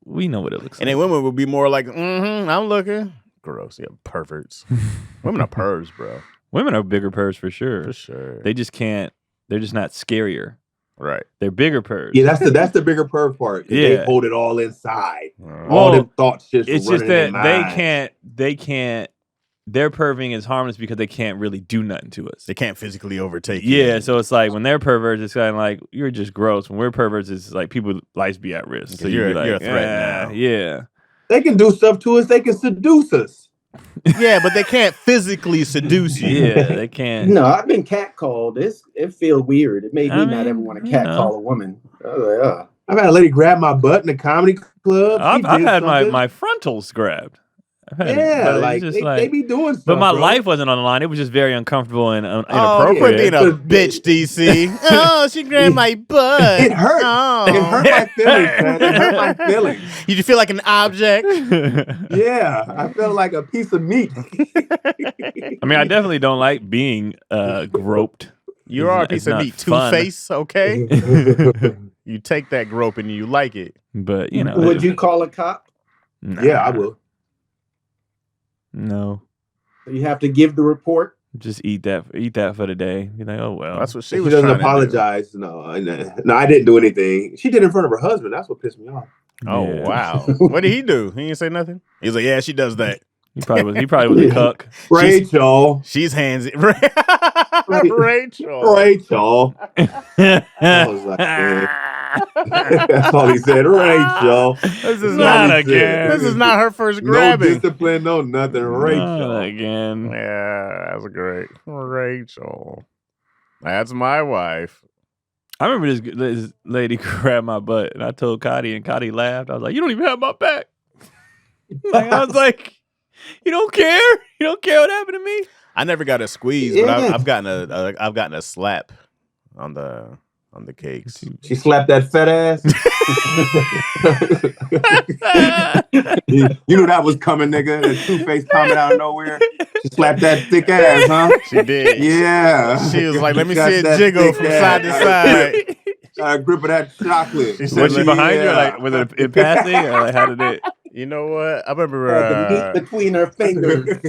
S4: We know what it looks like.
S3: And then women would be more like, I'm looking. Gross. Yeah, perverts. Women are pervs, bro.
S4: Women are bigger pervs for sure.
S3: For sure.
S4: They just can't. They're just not scarier.
S3: Right.
S4: They're bigger pervs.
S2: Yeah, that's the bigger perv part.
S4: Yeah.
S2: They hold it all inside.
S3: All
S2: them thoughts just
S4: it's
S2: running
S4: just that
S2: in their
S4: they can't. Their perving is harmless because they can't really do nothing to us.
S3: They can't physically overtake you.
S4: Yeah, so it's like when they're perverts, it's kind of like you're just gross. When we're perverts, it's like people's lives be at risk. So
S3: you're
S4: like,
S3: a threat now.
S4: Yeah.
S2: They can do stuff to us. They can seduce us.
S3: Yeah, but they can't physically seduce you.
S4: Yeah, they can't.
S1: No, I've been catcalled. It feels weird. It made me not ever want to catcall a woman.
S2: I've had a lady grab my butt in a comedy club.
S4: I've had my frontals grabbed.
S2: Like they be doing stuff.
S4: But my
S2: bro.
S4: life wasn't on the line. It was just very uncomfortable and
S3: Oh,
S4: inappropriate.
S3: quit being a bitch, DC. Oh, she grabbed my butt.
S2: It hurt.
S3: Oh.
S2: It hurt my feelings, man. It hurt my feelings.
S3: You feel like an object?
S2: Yeah, I feel like a piece of meat.
S4: I mean, I definitely don't like being groped.
S3: You are a piece of meat. Two-Face, okay? You take that grope and you like it.
S4: But, you know.
S1: Would you call a cop?
S4: Nah.
S2: Yeah, I will.
S4: No.
S1: You have to give the report.
S4: Just eat that for the day. You're like, oh well.
S3: That's what she
S2: If
S3: was.
S2: she doesn't
S3: trying
S2: apologize. No, I didn't do anything. She did it in front of her husband. That's what pissed me off.
S3: Oh
S4: Yeah.
S3: wow! What did he do? He didn't say nothing. He's like, yeah, she does that.
S4: He probably was a cuck.
S2: Rachel.
S3: She's handsy. Rachel.
S2: I was like, man. That's all he said. Rachel.
S3: This is not again. This is not her first grabbing.
S2: No discipline, no nothing. Rachel.
S4: Not again.
S3: Yeah, that's great. Rachel. That's my wife.
S4: I remember this lady grabbed my butt, and I told Cotty, and Cotty laughed. I was like, "You don't even have my back." I was like, "You don't care? You don't care what happened to me?"
S3: I never got a squeeze, but I've gotten a slap on the cakes.
S2: She slapped that fat ass. you knew that was coming, nigga. That two-face coming out of nowhere. She slapped that thick ass, huh?
S3: She did.
S2: Yeah.
S3: She was like, "Let me see it jiggle from side to side."
S2: A grip of that chocolate.
S3: She said,
S4: Was she behind you, or like was it in passing, or like how did it?
S3: You know what? I remember
S1: The meat between her fingers.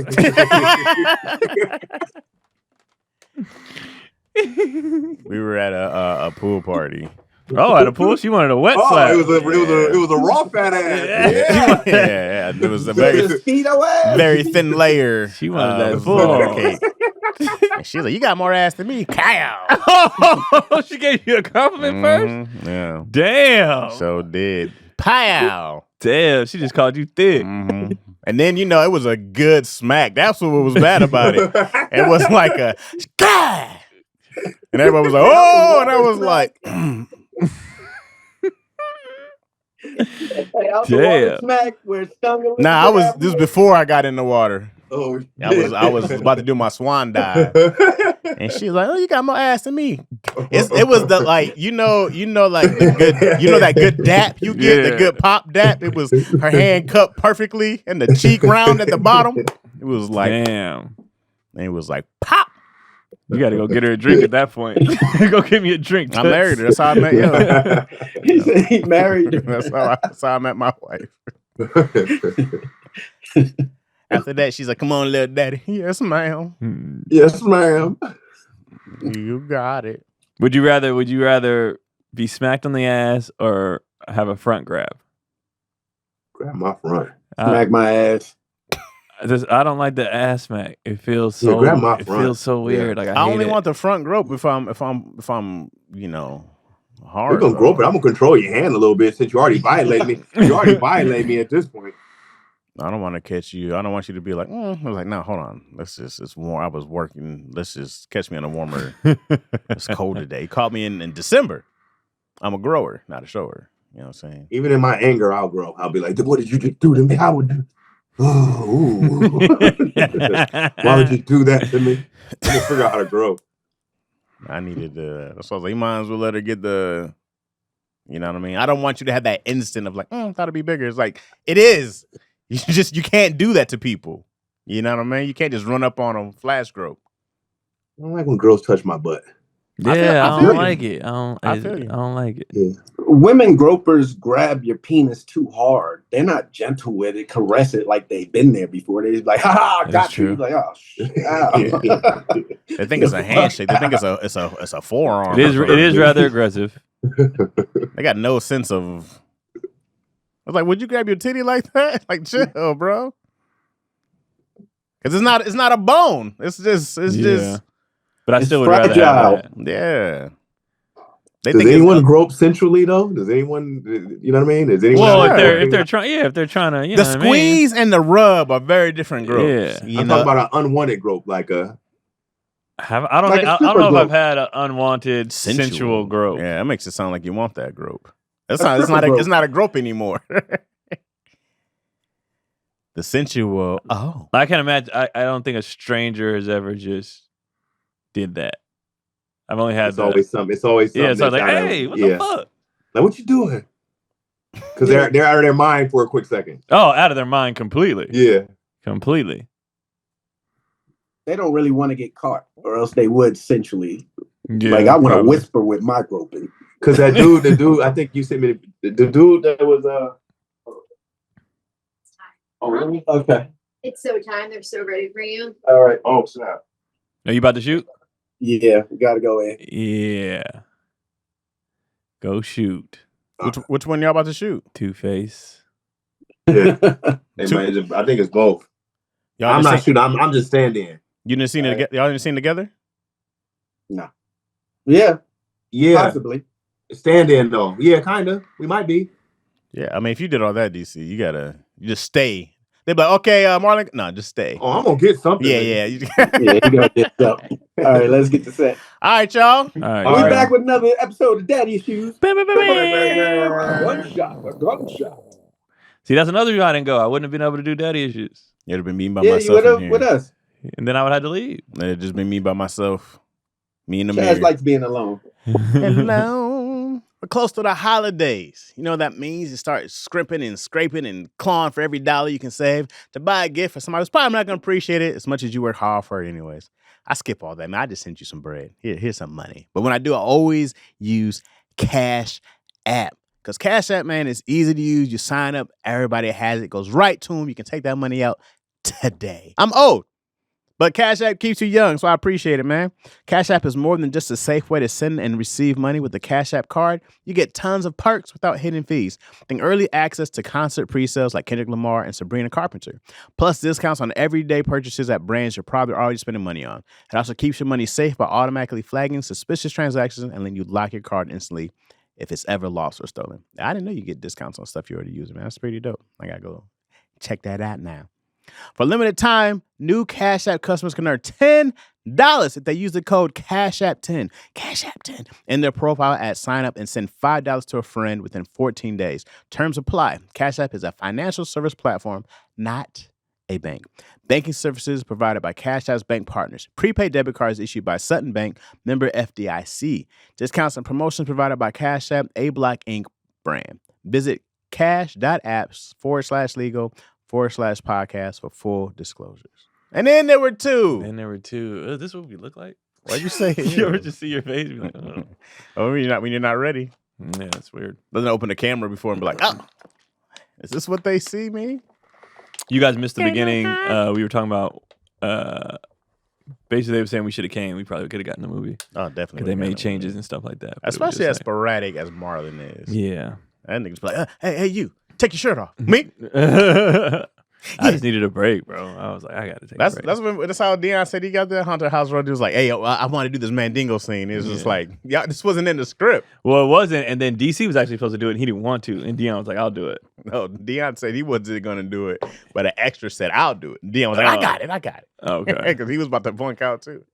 S3: we were at a pool party.
S4: Oh, at a pool, she wanted a wet slap.
S2: It was a raw fat ass.
S3: Yeah. It was a very thin layer.
S4: She wanted that
S3: of
S4: full
S3: cake. And she's like, "You got more ass than me, cow."
S4: Oh, she gave you a compliment first.
S3: Yeah.
S4: Damn.
S3: So did. Pow.
S4: Damn. She just called you thick.
S3: Mm-hmm. And then it was a good smack. That's what was bad about it. It was like a God. And everybody was like, "Oh!" And I was like,
S4: "Damn."
S3: Nah, this was before I got in the water.
S2: Oh,
S3: I was about to do my swan dive, and she was like, "Oh, you got more ass than me." It was the like like the good that good dap you get, the good pop dap. It was her hand cupped perfectly and the cheek round at the bottom. It was like
S4: damn.
S3: And it was like pop.
S4: You got to go get her a drink at that point. Go get me a drink.
S3: I married her. That's how I met you.
S1: He said he married her.
S3: That's how I met my wife. After that, she's like, "Come on, little daddy." "Yes, ma'am."
S2: Yes, ma'am.
S3: You got it.
S4: Would you rather be smacked on the ass or have a front grab?
S2: Grab my front.
S1: Smack my ass.
S4: I don't like the ass smack. It feels so.
S2: Grab my front.
S4: It feels so weird. Like
S3: I only want the front grope if I'm hard.
S2: We're gonna grope it. I'm gonna control your hand a little bit since you already violated me. You already violated me at this point.
S3: I don't want to catch you. I don't want you to be like, I was like, no, hold on. It's warm. I was working. Let's just catch me in a warmer. It's cold today. You caught me in December. I'm a grower, not a shower. You know what I'm saying?
S2: Even in my anger, I'll grow. I'll be like, "What did you just do to me? How would you? Why would you do that to me?" I'm gonna figure out how to grow.
S3: I needed so I was like, you might as well let her get the, you know what I mean? I don't want you to have that instant of like, I thought it'd be bigger. It's like, it is. You can't do that to people. You know what I mean? You can't just run up on them flash grope.
S2: I don't like when girls touch my butt.
S4: Yeah, I don't like it.
S3: I feel you.
S4: I don't like it.
S2: Yeah.
S1: Women gropers grab your penis too hard. They're not gentle with it, caress it like they've been there before. They're like, "Ha ha, got you." Like, "Oh shit."
S3: They think it's a handshake. They think it's a forearm.
S4: It is rather aggressive.
S3: They got no sense of. I was like, "Would you grab your titty like that?" Like, chill, bro. Because it's not a bone. It's just.
S4: But I still would rather have that.
S3: Yeah.
S2: Does anyone grope centrally though? Does anyone, you know what I mean? Does anyone?
S4: Well, if they're trying to, you know,
S3: the squeeze and the rub are very different gropes.
S2: Yeah, I'm talking about an unwanted grope, like a.
S4: I don't know if I've had an unwanted sensual grope.
S3: Yeah, that makes it sound like you want that grope. It's not a grope anymore. The sensual. Oh,
S4: I can't imagine. I don't think a stranger has ever just did that. I've only had.
S2: It's always something.
S4: Yeah, so like, hey, what the fuck?
S2: Like, what you doing? Because they're out of their mind for a quick second.
S4: Oh, out of their mind completely.
S2: Yeah,
S4: completely.
S1: They don't really want to get caught, or else they would sensually.
S4: Yeah,
S1: like I want to whisper with my groping.
S2: Because the dude, I think you sent me the dude that was
S1: Oh, really? Okay.
S5: It's so time. They're so ready for you.
S1: All right. Oh, snap.
S4: Are you about to shoot?
S1: Yeah, we got to go in.
S4: Yeah. Go shoot.
S3: Which one y'all about to shoot?
S4: Two-Face.
S2: Yeah. I think it's both. I'm not shooting. I'm just standing.
S3: You didn't see it together? Y'all didn't see it together?
S1: No. Yeah.
S2: Yeah.
S1: Possibly.
S2: Stand in though. Yeah, kind of. We might be.
S3: Yeah, I mean, if you did all that, DC, you just stay. They'd be like, okay, Marlon, no, just stay.
S2: Oh, I'm gonna get something.
S3: Yeah.
S1: Yeah, you gonna get something. All right, let's get to set.
S3: All right, y'all.
S4: All right.
S1: We're back with another episode of Daddy Issues.
S2: One shot, a gunshot.
S4: See, that's another reason I didn't go. I wouldn't have been able to do Daddy Issues.
S3: It'd have been me by
S1: Yeah,
S3: myself.
S1: you would have with us.
S4: And then I would have to leave.
S3: It'd just been me by myself. Me and the
S1: Chaz likes being alone.
S3: Hello. We're close to the holidays. You know what that means? You start scrimping and scraping and clawing for every dollar you can save to buy a gift for somebody who's probably not going to appreciate it as much as you work hard for it anyways. I skip all that, man. I just sent you some bread. Here's some money. But when I do, I always use Cash App. Because Cash App, man, is easy to use. You sign up. Everybody has it. Goes right to them. You can take that money out today. I'm old. But Cash App keeps you young, so I appreciate it, man. Cash App is more than just a safe way to send and receive money. With the Cash App card, you get tons of perks without hidden fees. Think early access to concert pre-sales like Kendrick Lamar and Sabrina Carpenter. Plus discounts on everyday purchases at brands you're probably already spending money on. It also keeps your money safe by automatically flagging suspicious transactions and letting you lock your card instantly if it's ever lost or stolen. I didn't know you get discounts on stuff you already use, man. That's pretty dope. I gotta go check that out now. For a limited time, new Cash App customers can earn $10 if they use the code CASHAPP10, CASHAPP10, in their profile at sign up and send $5 to a friend within 14 days. Terms apply. Cash App is a financial service platform, not a bank. Banking services provided by Cash App's bank partners. Prepaid debit cards issued by Sutton Bank, member FDIC. Discounts and promotions provided by Cash App, A Block Inc. brand. Visit cash.apps/legal/podcast for full disclosures. And then there were two.
S4: Is this what we look like?
S3: Why'd you say it?
S4: You ever just see your face? Be like, oh.
S3: Oh, when you're not ready.
S4: Yeah, that's weird.
S3: Doesn't open the camera before and be like, oh, is this what they see me?
S4: You guys missed the beginning. We were talking about basically they were saying we should have came. We probably could have gotten the movie.
S3: Oh, definitely.
S4: Because they made changes and stuff like that.
S3: Especially as sporadic as Marlon is.
S4: Yeah.
S3: That nigga's like, hey, you. Take your shirt off. Me?
S4: I just needed a break, bro. I was like, I got to take a break.
S3: That's how Dion said he got the Haunted House Road. He was like, hey, yo, I want to do this Mandingo scene. It was just like, yeah, this wasn't in the script.
S4: Well, it wasn't. And then DC was actually supposed to do it, and he didn't want to. And Dion was like, I'll do it.
S3: No, Dion said he wasn't going to do it, but an extra said, I'll do it. Dion was like, I got it.
S4: Okay.
S3: Because he was about to bunk out, too.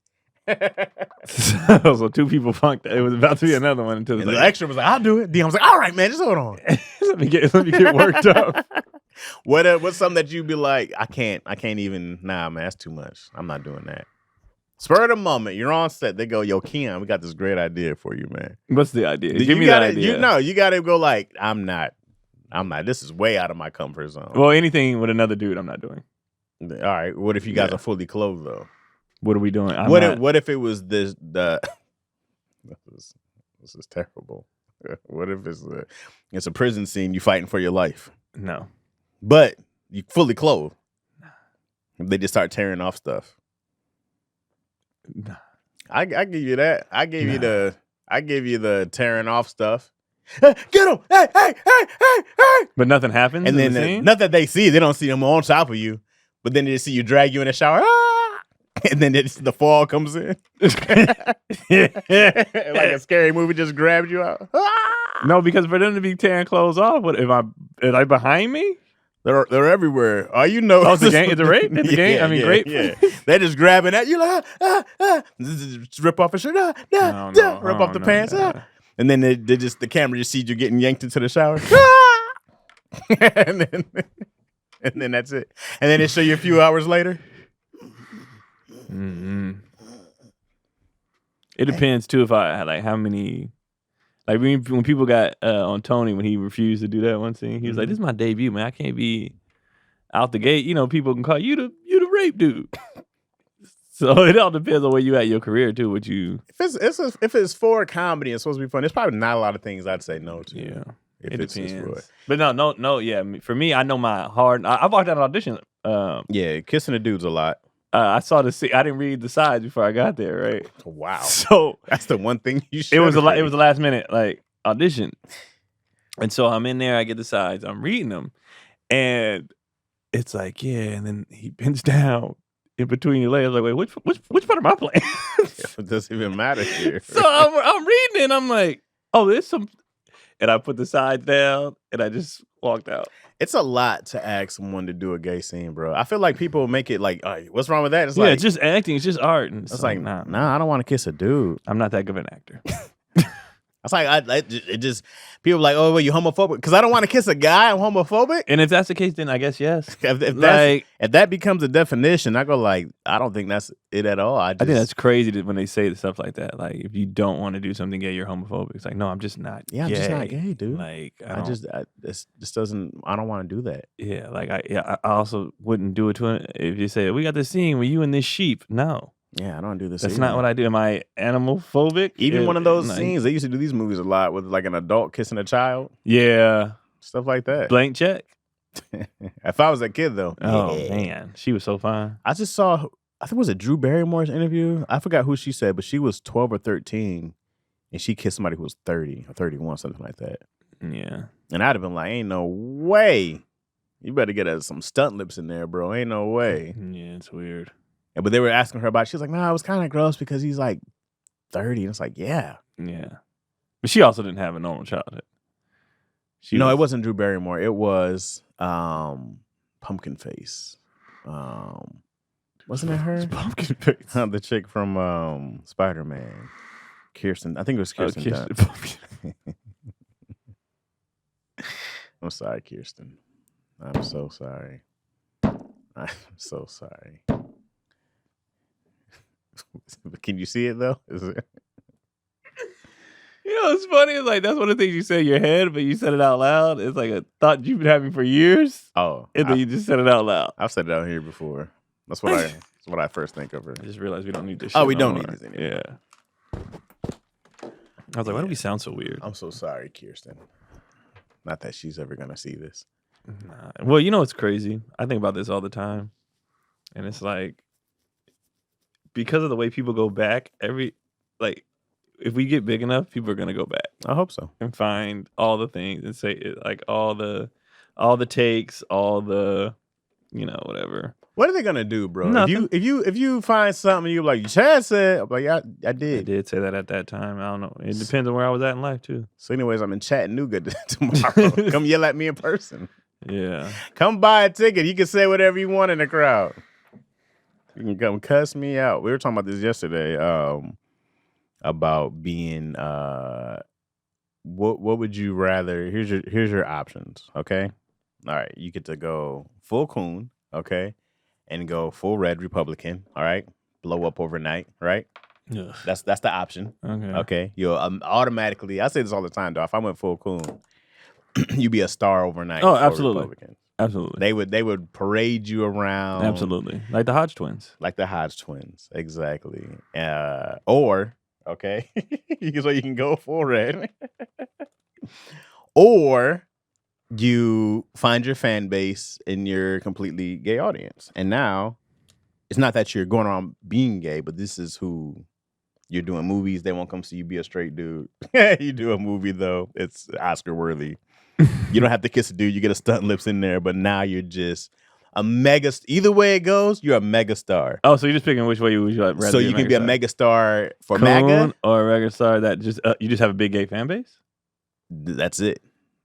S4: So two people funked. It was about to be another one until
S3: the extra was like, I'll do it. Dion was like, all right, man, just hold on.
S4: let me get worked up.
S3: What's something that you'd be like, I can't even, nah, man, that's too much. I'm not doing that. Spur of the moment, you're on set. They go, yo, Keon, we got this great idea for you, man.
S4: What's the idea? Give me that idea.
S3: You got to go like, I'm not. This is way out of my comfort zone.
S4: Well, anything with another dude, I'm not doing.
S3: All right. What if you guys are fully clothed, though?
S4: What are we doing?
S3: What if it was this is terrible. What if it's a prison scene, you fighting for your life?
S4: No.
S3: But you fully clothed. They just start tearing off stuff.
S4: Nah.
S3: I give you that. I give you the tearing off stuff. Hey, get him! Hey!
S4: But nothing happens.
S3: And then not that they see, they don't see them on top of you. But then they just see you drag you in the shower. Ah! and then the fall comes in. Like a scary movie just grabs you out.
S4: No, because for them to be tearing clothes off, what are they behind me?
S3: They're everywhere. Oh, you know.
S4: Oh, it's a game. It's a rape. It's a game. I mean, great.
S3: Yeah. They're just grabbing at you like rip off a shirt, rip off the pants, and then they just the camera just sees you getting yanked into the shower, and then that's it. And then they show you a few hours later.
S4: Mm-hmm. It depends too if I like how many. Like when people got on Tony when he refused to do that one scene, he was like, "This is my debut, man. I can't be out the gate. You know, people can call you the rape dude." So it all depends on where you at your career too. What you
S3: if it's for a comedy and it's supposed to be fun, there's probably not a lot of things I'd say no to.
S4: Yeah,
S3: if it's
S4: depends.
S3: For it.
S4: But no. Yeah, for me, I know my hard. I walked out of audition.
S3: Yeah, kissing the dudes a lot.
S4: I saw the scene. I didn't read the sides before I got there. Right.
S3: Wow.
S4: So
S3: that's the one thing you should.
S4: It was a last minute like audition, and so I'm in there. I get the sides. I'm reading them, and it's like and then he bends down in between your legs. Like, wait, which part am I playing?
S3: It doesn't even matter here.
S4: So I'm reading it. And I'm like, oh, there's some, and I put the sides down, and I just walked out.
S3: It's a lot to ask someone to do a gay scene, bro. I feel like people make it like, what's wrong with that? It's
S4: it's just acting. It's just art. And
S3: it's like, nah, I don't want to kiss a dude.
S4: I'm not that good of an actor.
S3: It's like, it just, people are like, oh, well, you homophobic? Because I don't want to kiss a guy, I'm homophobic?
S4: And if that's the case, then I guess yes.
S3: If that becomes a definition, I go like, I don't think that's it at all. I think
S4: that's crazy when they say stuff like that. Like, if you don't want to do something gay, you're homophobic. It's like, no, I'm just not gay.
S3: I'm just not gay, dude.
S4: Like,
S3: this doesn't, I don't want to do that.
S4: Yeah, like, I also wouldn't do it to him if you say, we got this scene with you and this sheep. No.
S3: Yeah, I don't do this.
S4: That's not what I do. Am I animal phobic?
S3: Even one of those scenes, they used to do these movies a lot with like an adult kissing a child.
S4: Yeah.
S3: Stuff like that.
S4: Blank check.
S3: If I was a kid, though.
S4: Oh, man. She was so fine.
S3: I just saw, I think it was a Drew Barrymore's interview. I forgot who she said, but she was 12 or 13, and she kissed somebody who was 30 or 31, something like that.
S4: Yeah.
S3: And I'd have been like, ain't no way. You better get some stunt lips in there, bro. Ain't no way.
S4: Yeah, it's weird.
S3: But they were asking her about it. She was like, nah, it was kind of gross because he's like 30. And it's like, yeah.
S4: Yeah. But she also didn't have a normal childhood.
S3: It wasn't Drew Barrymore. It was Pumpkin Face. Wasn't it her?
S4: Pumpkin Face.
S3: The chick from Spider-Man. Kirsten. I think it was Kirsten. I'm sorry, Kirsten. I'm so sorry. I'm so sorry. Can you see it though? Is it?
S4: You know, it's funny. It's like that's one of the things you say in your head, but you said it out loud. It's like a thought you've been having for years.
S3: Oh,
S4: and then you just said it out loud.
S3: I've said it out here before. That's what I first think of her.
S4: I just realized we don't need this.
S3: Oh, we don't need this anymore.
S4: Yeah. I was like, why do we sound so weird?
S3: I'm so sorry, Kirsten. Not that she's ever gonna see this.
S4: Nah. Well, you know what's crazy? I think about this all the time, and it's like, because of the way people go back, if we get big enough, people are gonna go back.
S3: I hope so.
S4: And find all the things and say like all the takes, all the, whatever.
S3: What are they gonna do, bro?
S4: Nothing.
S3: If you find something you're like, Chaz said, I'm like, I did.
S4: I did say that at that time. I don't know. It depends on where I was at in life too.
S3: So anyways, I'm in Chattanooga tomorrow. Come yell at me in person.
S4: Yeah.
S3: Come buy a ticket. You can say whatever you want in the crowd. You can come cuss me out. We were talking about this yesterday. About being what would you rather? Here's your options. Okay. All right. You get to go full coon, okay, and go full red Republican. All right. Blow up overnight, right?
S4: Ugh.
S3: That's the option. Okay. You'll automatically. I say this all the time, though. If I went full coon, you'd be a star overnight.
S4: Oh, absolutely. Absolutely.
S3: They would parade you around.
S4: Absolutely. Like the Hodge twins.
S3: Exactly. Or okay, so you can go full red, or you find your fan base in your completely gay audience, and now it's not that you're going around being gay, but this is who you're doing movies. They won't come see you be a straight dude. You do a movie though, it's Oscar worthy. You don't have to kiss a dude. You get a stunt lips in there, but now you're just a mega. Either way it goes, you're a mega star.
S4: Oh, so you're just picking which way you would rather.
S3: So you can be a mega star for MAGA
S4: or a regular star that just you just have a big gay fan base.
S3: That's it.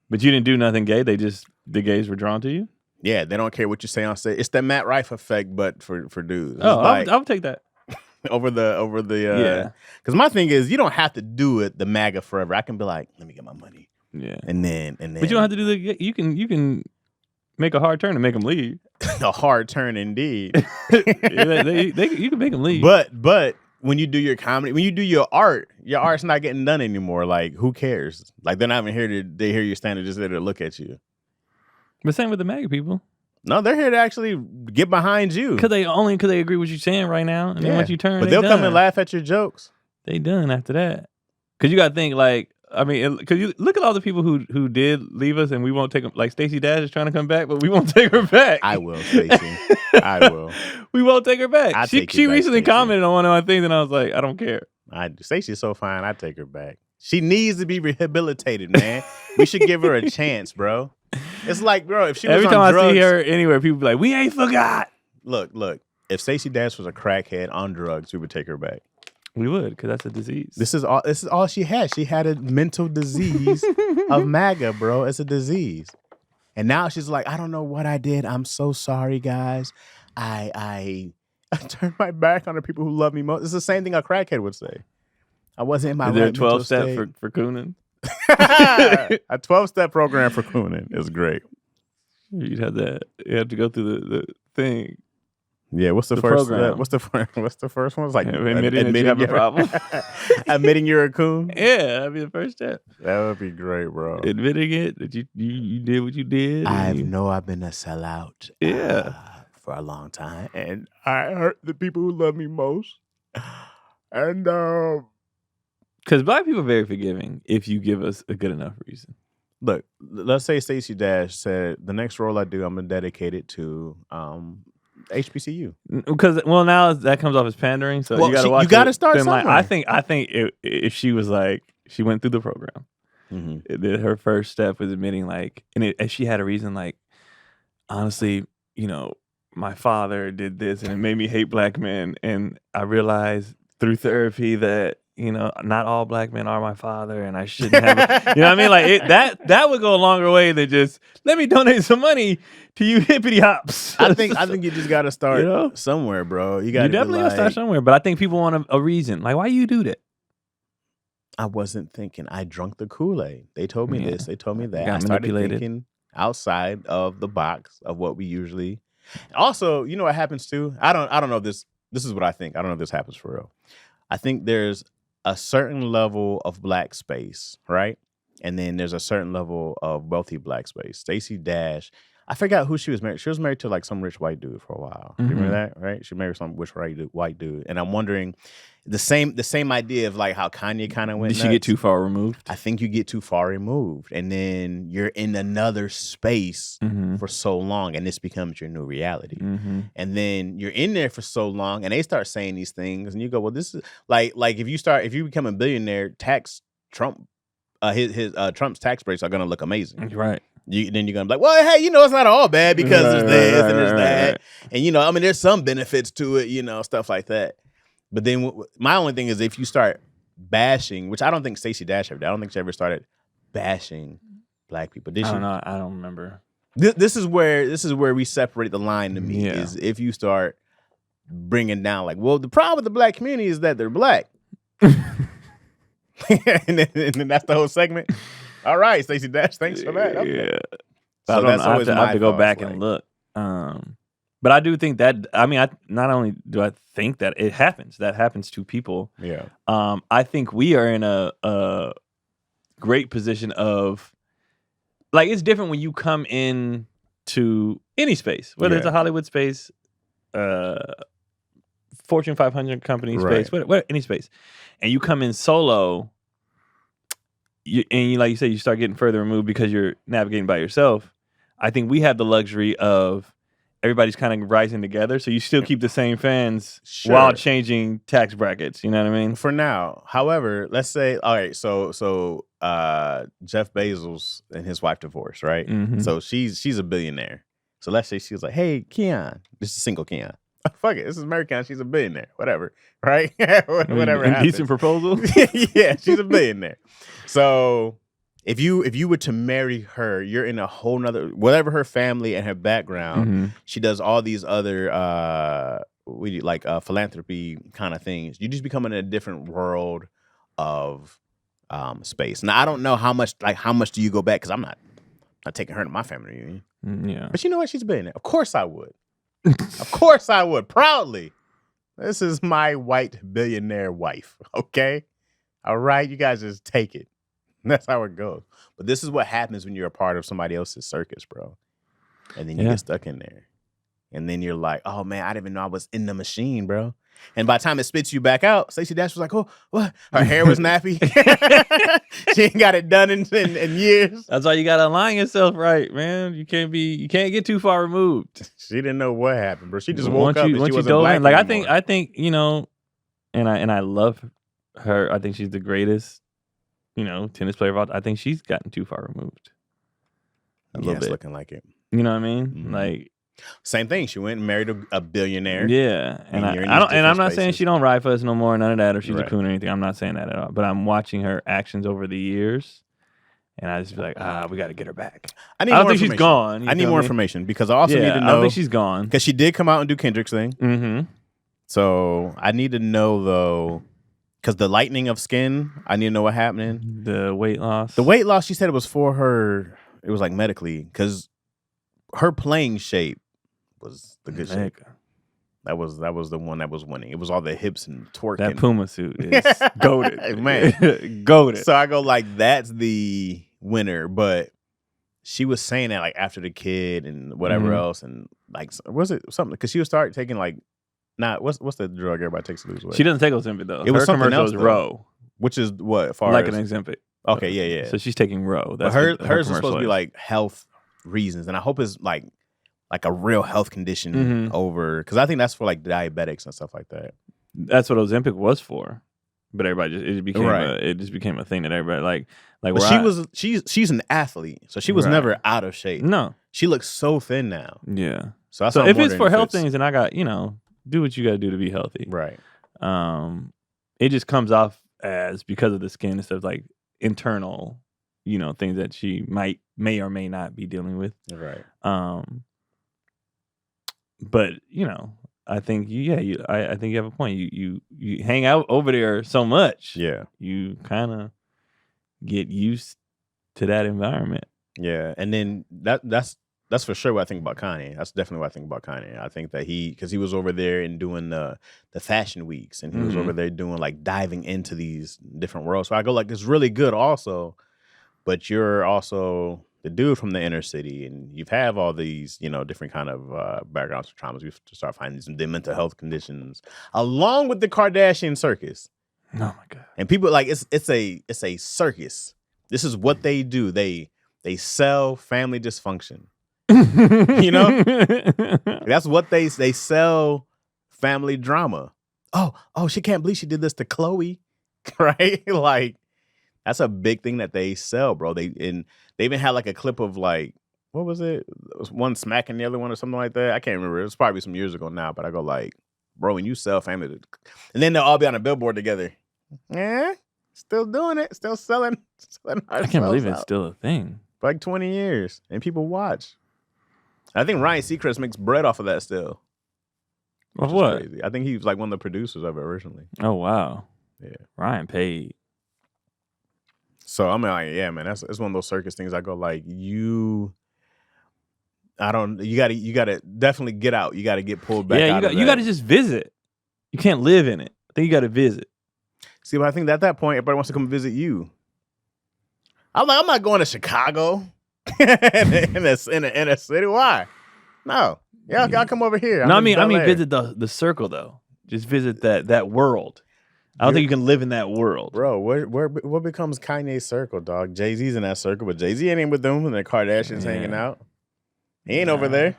S4: But you didn't do nothing gay. The gays were drawn to you.
S3: Yeah, they don't care what you say on stage. It's the Matt Rife effect, but for dudes.
S4: Oh, I would take that
S3: over the Because my thing is, you don't have to do it the MAGA forever. I can be like, let me get my money.
S4: Yeah,
S3: and then.
S4: But you don't have to do the. You can make a hard turn and make them leave.
S3: A hard turn indeed.
S4: You can make them leave.
S3: But when you do your comedy, when you do your art's not getting done anymore. Like, who cares? Like, they're not even here they hear you standing just there to look at you.
S4: But same with the MAGA people.
S3: No, they're here to actually get behind you.
S4: Because they agree with what you're saying right now. And then once you turn,
S3: but they'll come and laugh at your jokes.
S4: They done after that. Because you got to think, like, I mean, because you look at all the people who did leave us and we won't take them. Like, Stacey Dash is trying to come back, but we won't take her back.
S3: I will, Stacey. I will.
S4: We won't take her back. She recently
S3: Stacey.
S4: commented on one of my things and I was like, I don't care.
S3: Stacey's so fine, I take her back. She needs to be rehabilitated, man. We should give her a chance, bro. It's like, bro, if she was
S4: every
S3: on
S4: time
S3: drugs,
S4: I see her anywhere, people be like, we ain't forgot.
S3: Look. If Stacey Dash was a crackhead on drugs, we would take her back.
S4: We would, because that's a disease.
S3: This is all she had. She had a mental disease of MAGA, bro. It's a disease. And now she's like, I don't know what I did. I'm so sorry, guys. I turned my back on the people who love me most. It's the same thing a crackhead would say. I wasn't in my
S4: Is there
S3: right
S4: a 12-step for cooning?
S3: A 12-step program for cooning is great.
S4: You'd have that. You have to go through the thing.
S3: Yeah, what's the first program? What's the first one? It's like
S4: admitting that you have a problem.
S3: Admitting you're a coon.
S4: Yeah, that'd be the first step.
S3: That would be great, bro.
S4: Admitting it that you did what you did.
S3: I've been a sellout.
S4: Yeah,
S3: for a long time, and I hurt the people who love me most. And
S4: because black people are very forgiving if you give us a good enough reason.
S3: Look, let's say Stacey Dash said the next role I do, I'm gonna dedicate it to HBCU.
S4: Because now that comes off as pandering, so you gotta watch.
S3: You gotta start somewhere.
S4: Like, I think if she was like she went through the program, her first step was admitting like, and she had a reason like, honestly, my father did this and it made me hate black men, and I realized through therapy that not all black men are my father, and I shouldn't have. You know what I mean? Like that would go a longer way than just let me donate some money to you hippity hops.
S3: I think you just got to start somewhere, bro. You
S4: definitely got to start somewhere. But I think people want a reason. Like, why you do that?
S3: I wasn't thinking. I drunk the Kool-Aid. They told me this. They told me that.
S4: I
S3: started thinking outside of the box of what we usually. Also, you know what happens too? I don't know if this is what I think. I don't know if this happens for real. I think there's a certain level of black space, right? And then there's a certain level of wealthy black space. Stacey Dash, I forgot who she was married. She was married to like some rich white dude for a while. You remember that, right? She married some rich white dude. And I'm wondering the same idea of like how Kanye kind of went.
S4: Did she get too far removed?
S3: I think you get too far removed, and then you're in another space for so long, and this becomes your new reality. And then you're in there for so long, and they start saying these things, and you go, "Well, this is like if you become a billionaire, Trump's tax breaks are gonna look amazing,
S4: right?"
S3: Then you're gonna be like, well, hey, it's not all bad because there's this and there's that, and there's some benefits to it, stuff like that. But then my only thing is if you start bashing, which I don't think Stacey Dash ever did. I don't think she ever started bashing black people. Did she?
S4: I don't know. I don't remember.
S3: This is where we separate the line to me is if you start bringing down like, well, the problem with the black community is that they're black, and then that's the whole segment. All right, Stacey Dash, thanks for that. Okay.
S4: Yeah,
S3: so
S4: that's always I have to go back and look. But I do think that, not only do I think that it happens, that happens to people.
S3: Yeah.
S4: I think we are in a great position of, like, it's different when you come in to any space, whether it's a Hollywood space, Fortune 500 company space, whatever, any space, and you come in solo, like you say, you start getting further removed because you're navigating by yourself. I think we have the luxury of everybody's kind of rising together, so you still keep the same fans while changing tax brackets. You know what I mean?
S3: For now. However, let's say, all right, so Jeff Bezos and his wife divorced, right? So she's a billionaire. So let's say she was like, hey, Keon. This is single Keon. Fuck it. This is Mary Keon. She's a billionaire. Whatever. Right? Whatever
S4: Indecent proposal?
S3: Yeah, she's a billionaire. So if you were to marry her, you're in a whole nother, whatever her family and her background, she does all these other philanthropy kind of things. You just become in a different world of space. Now I don't know how much do you go back, because I'm not taking her to my family reunion.
S4: Yeah.
S3: But you know what? She's been there. Of course I would. Of course I would. Proudly. This is my white billionaire wife. Okay? All right? You guys just take it. That's how it goes. But this is what happens when you're a part of somebody else's circus, bro. And then you get stuck in there. And then you're like, oh, man, I didn't even know I was in the machine, bro. And by the time it spits you back out, Stacey Dash was like, oh, what? Her hair was nappy. She ain't got it done in years.
S4: That's why you got to align yourself right, man. You can't get too far removed.
S3: She didn't know what happened, bro. She just woke up and she wasn't black
S4: like
S3: anymore.
S4: I think, you know, and I love her. I think she's the greatest, you know, tennis player of all. I think she's gotten too far removed. A little bit.
S3: It's looking like it.
S4: You know what I mean?
S3: Mm-hmm.
S4: Like,
S3: same thing. She went and married a billionaire.
S4: Yeah, and I'm not saying she don't ride for us no more, none of that, or she's a coon or anything. I'm not saying that at all. But I'm watching her actions over the years, and I just be like, we got to get her back. I don't think she's gone.
S3: I need more information, because I also need to know.
S4: I don't think she's gone,
S3: because she did come out and do Kendrick's thing.
S4: Mm-hmm.
S3: So I need to know though, because the lightening of skin, I need to know what happening.
S4: The weight loss.
S3: The weight loss. She said it was for her. It was like medically, because her playing shape was the good shape. That was the one that was winning. It was all the hips and twerking.
S4: That Puma suit is goated.
S3: Man.
S4: Goated.
S3: So I go like, that's the winner. But she was saying that like after the kid and whatever else, and like, was it something? Because she would start taking like, what's the drug everybody takes to lose weight?
S4: She doesn't take Ozempic though.
S3: It was
S4: her
S3: something
S4: commercial
S3: else,
S4: is Row,
S3: which is what far
S4: like
S3: as,
S4: an Ozempic.
S3: Okay, yeah.
S4: So she's taking Row.
S3: That's hers is supposed to be like health reasons, and I hope it's like a real health condition over, because I think that's for like diabetics and stuff like that.
S4: That's what Ozempic was for, but everybody it just became a thing that everybody like.
S3: But she's an athlete, so she was never out of shape.
S4: No,
S3: she looks so thin now.
S4: Yeah.
S3: So
S4: if it's for health things, then I got, do what you got to do to be healthy.
S3: Right.
S4: It just comes off as, because of the skin and stuff, like internal, things that she may or may not be dealing with.
S3: Right.
S4: But I think I think you have a point. You hang out over there so much.
S3: Yeah.
S4: You kind of get used to that environment.
S3: Yeah, and then that's for sure what I think about Kanye. That's definitely what I think about Kanye. I think that because he was over there and doing the fashion weeks, and he was over there doing like diving into these different worlds. So I go like, it's really good also, but you're also the dude from the inner city, and you have all these, different kind of backgrounds or traumas. We have to start finding some mental health conditions, along with the Kardashian circus.
S4: Oh my god! And
S3: people like it's a circus. This is what they do. They sell family dysfunction. That's what they sell, family drama. Oh, she can't believe she did this to Chloe, right? Like, that's a big thing that they sell, bro. They even had like a clip of like, what was it? It was one smacking the other one or something like that. I can't remember. It was probably some years ago now, but I go like, bro, when you sell family, and then they'll all be on a billboard together. Yeah, still doing it, still selling.
S4: I can't believe it's still a thing.
S3: For like 20 years, and people watch. I think Ryan Seacrest makes bread off of that still.
S4: Of what?
S3: Crazy. I think he was like one of the producers of it originally.
S4: Oh wow.
S3: Yeah.
S4: Ryan paid.
S3: So I'm like, yeah, man, it's one of those circus things. I go like, you gotta definitely get out. You gotta get pulled back.
S4: Yeah, you gotta just visit. You can't live in it. I think you gotta visit.
S3: See, but I think at that point, everybody wants to come visit you. I'm not going to Chicago in a city. Why? No. Y'all come over here.
S4: I mean visit the circle though. Just visit that world. I don't think you can live in that world.
S3: Bro, what becomes Kanye's circle, dog? Jay-Z's in that circle, but Jay-Z ain't with them and the Kardashians hanging out. He ain't over there.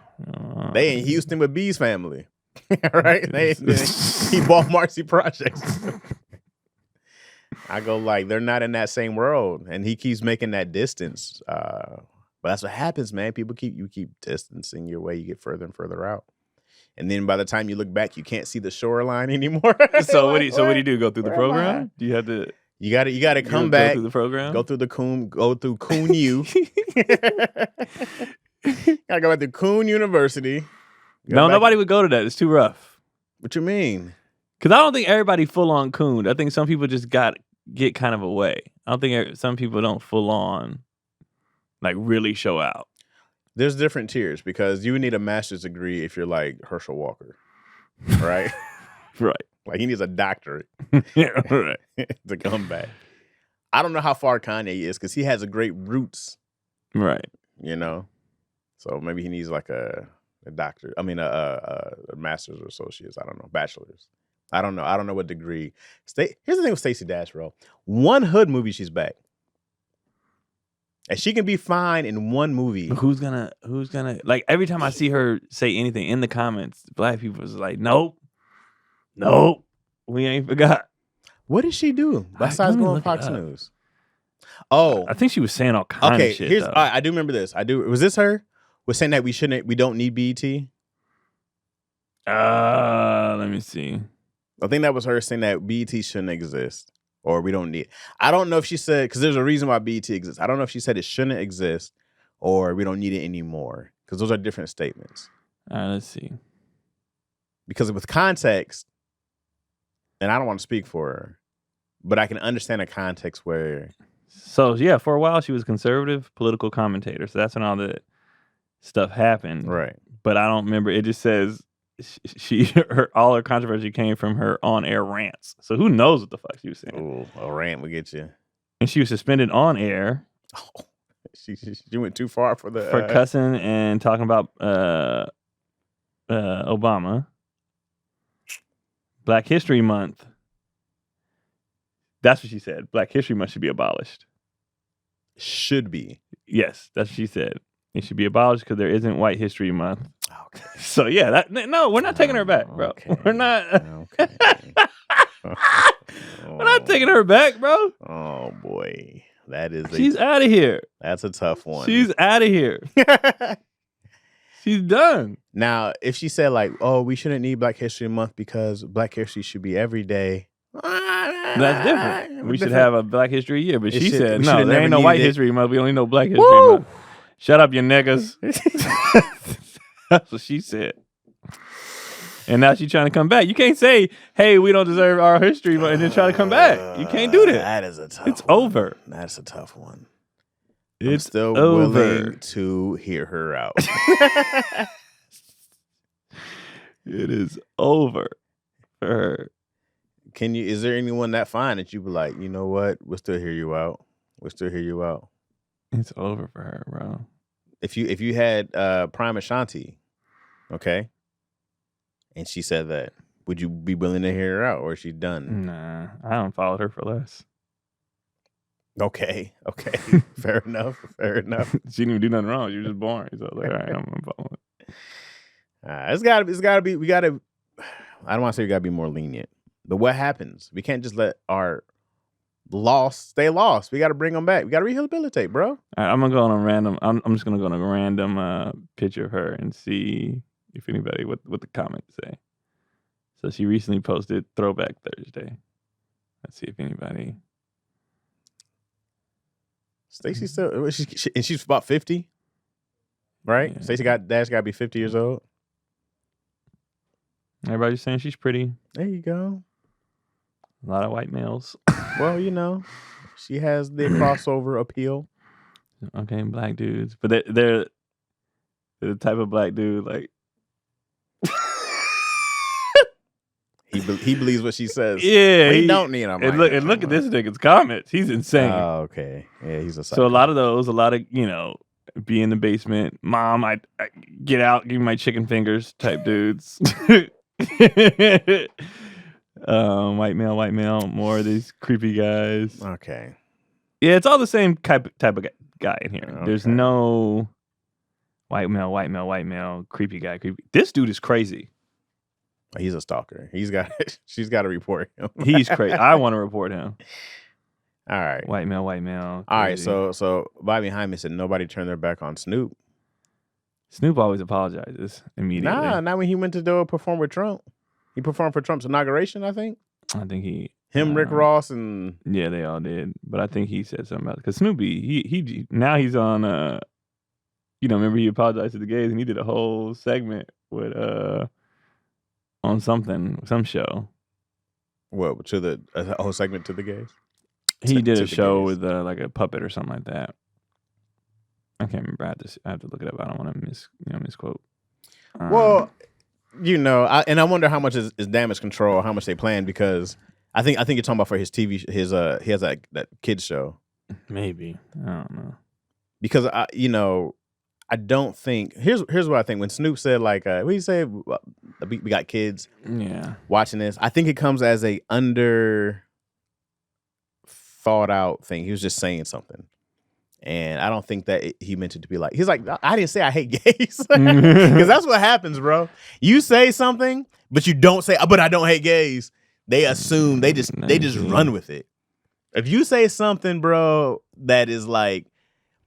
S3: They in Houston with B's family. Right? He bought Marcy Projects. I go like, they're not in that same world, and he keeps making that distance. But that's what happens, man. People keep distancing your way. You get further and further out. And then by the time you look back, you can't see the shoreline anymore.
S4: So what do you do? Go through the program? Do you have to?
S3: You got to come back.
S4: Go through the program.
S3: Go through Coon U. Gotta go back to Coon University.
S4: Nobody would go to that. It's too rough.
S3: What you mean?
S4: Because I don't think everybody full on cooned. I think some people just get kind of away. I don't think some people don't full on like really show out.
S3: There's different tiers because you would need a master's degree if you're like Herschel Walker, right?
S4: Right.
S3: Like he needs a doctorate
S4: Yeah, right.
S3: to come back. I don't know how far Kanye is because he has a great roots,
S4: Right.
S3: you know. So maybe he needs like a doctor. I mean, a master's or associates. I don't know, bachelor's. I don't know what degree. Here's the thing with Stacey Dash, bro. One hood movie, she's back. And she can be fine in one movie.
S4: But who's gonna like every time I see her say anything in the comments, black people is like, nope, we ain't forgot.
S3: What did she do besides going on Fox News? Oh,
S4: I think she was saying all kinds of shit.
S3: All right, I do remember this. Was this her? Was saying that we don't need BET?
S4: Let me see.
S3: I think that was her saying that BET shouldn't exist or we don't need it. I don't know if she said, because there's a reason why BET exists. I don't know if she said it shouldn't exist or we don't need it anymore because those are different statements.
S4: All right, let's see.
S3: Because with context, and I don't want to speak for her, but I can understand a context where.
S4: So, yeah, for a while she was conservative political commentator. So that's when all the stuff happened.
S3: Right.
S4: But I don't remember. It just says all her controversy came from her on-air rants. So who knows what the fuck she was saying?
S3: Ooh, a rant would get you.
S4: And she was suspended on air.
S3: Oh, she went too far for
S4: cussing and talking about Obama. Black History Month. That's what she said. Black History Month should be abolished.
S3: Should be.
S4: Yes, that's what she said. It should be abolished because there isn't White History Month.
S3: Okay.
S4: So yeah, no, we're not taking her back, bro. Okay. We're not.
S3: Okay.
S4: We're not taking her back, bro.
S3: Oh boy,
S4: she's out of here.
S3: That's a tough one.
S4: She's out of here. She's done.
S3: Now, if she said like, "Oh, we shouldn't need Black History Month because Black History should be every day,"
S4: that's different. We should have a Black History year. But she said, "No, there ain't no White History Month. We only know Black History Month." Shut up, you niggas. That's what she said. And now she's trying to come back. You can't say, "Hey, we don't deserve our history," and then try to come back. You can't do that.
S3: That is a tough.
S4: It's over.
S3: That's a tough one.
S4: It's
S3: I'm still
S4: over.
S3: willing to hear her out.
S4: It is over for her.
S3: Is there anyone that fine that you be like, you know what? We'll still hear you out. We'll still hear you out.
S4: It's over for her, bro.
S3: If you had Prime Ashanti, okay, and she said that, would you be willing to hear her out, or is she done?
S4: Nah, I don't follow her for less.
S3: Okay, fair enough.
S4: She didn't even do nothing wrong. She was just boring. So I was like, all right, I'm gonna follow it.
S3: It's gotta be. We gotta. I don't want to say we gotta be more lenient, but what happens? We can't just let our lost stay lost. We got to bring them back. We got to rehabilitate, bro.
S4: All right, I'm gonna go on a random. I'm just gonna go on a random picture of her and see if anybody what the comments say. So she recently posted Throwback Thursday. Let's see if anybody.
S3: Stacey still, and she's about 50, right? Yeah. Stacey got to be 50 years old.
S4: Everybody's saying she's pretty.
S3: There you go.
S4: A lot of white males.
S3: Well, you know, she has the crossover appeal.
S4: Okay, black dudes, but they're the type of black dude like.
S3: He believes what she says.
S4: Yeah,
S3: he don't need them.
S4: And look at this nigga's comments. He's insane.
S3: Oh, okay. Yeah, he's a psycho.
S4: So a lot of be in the basement. Mom, I get out, give me my chicken fingers type dudes. White male, more of these creepy guys.
S3: Okay.
S4: Yeah, it's all the same type of guy in here. Okay. There's no white male, creepy guy. This dude is crazy.
S3: He's a stalker. She's got to report him.
S4: He's crazy. I want to report him.
S3: All right.
S4: White male.
S3: All right, so Bobby Hyman said nobody turned their back on Snoop.
S4: Snoop always apologizes immediately.
S3: Not when he went to do a perform with Trump. He performed for Trump's inauguration, I think.
S4: I think
S3: Him, Rick Ross, and
S4: yeah, they all did. But I think he said something about it because Snoopy, he now he's on. Remember he apologized to the gays and he did a whole segment with on some show.
S3: What to a whole segment to the gays?
S4: He did a show with like a puppet or something like that. I can't remember. I have to look it up. I don't want to misquote.
S3: Well, and I wonder how much is damage control, how much they plan, because I think you're talking about for his TV. He has that kids show.
S4: Maybe, I don't know,
S3: because I don't think here's what I think when Snoop said like what he said we got kids watching this. I think it comes as a under thought out thing. He was just saying something. And I don't think that he meant it to be like, he's like, I didn't say I hate gays. Because that's what happens, bro. You say something, but you don't say, but I don't hate gays. They assume, they just run with it. If you say something, bro, that is like,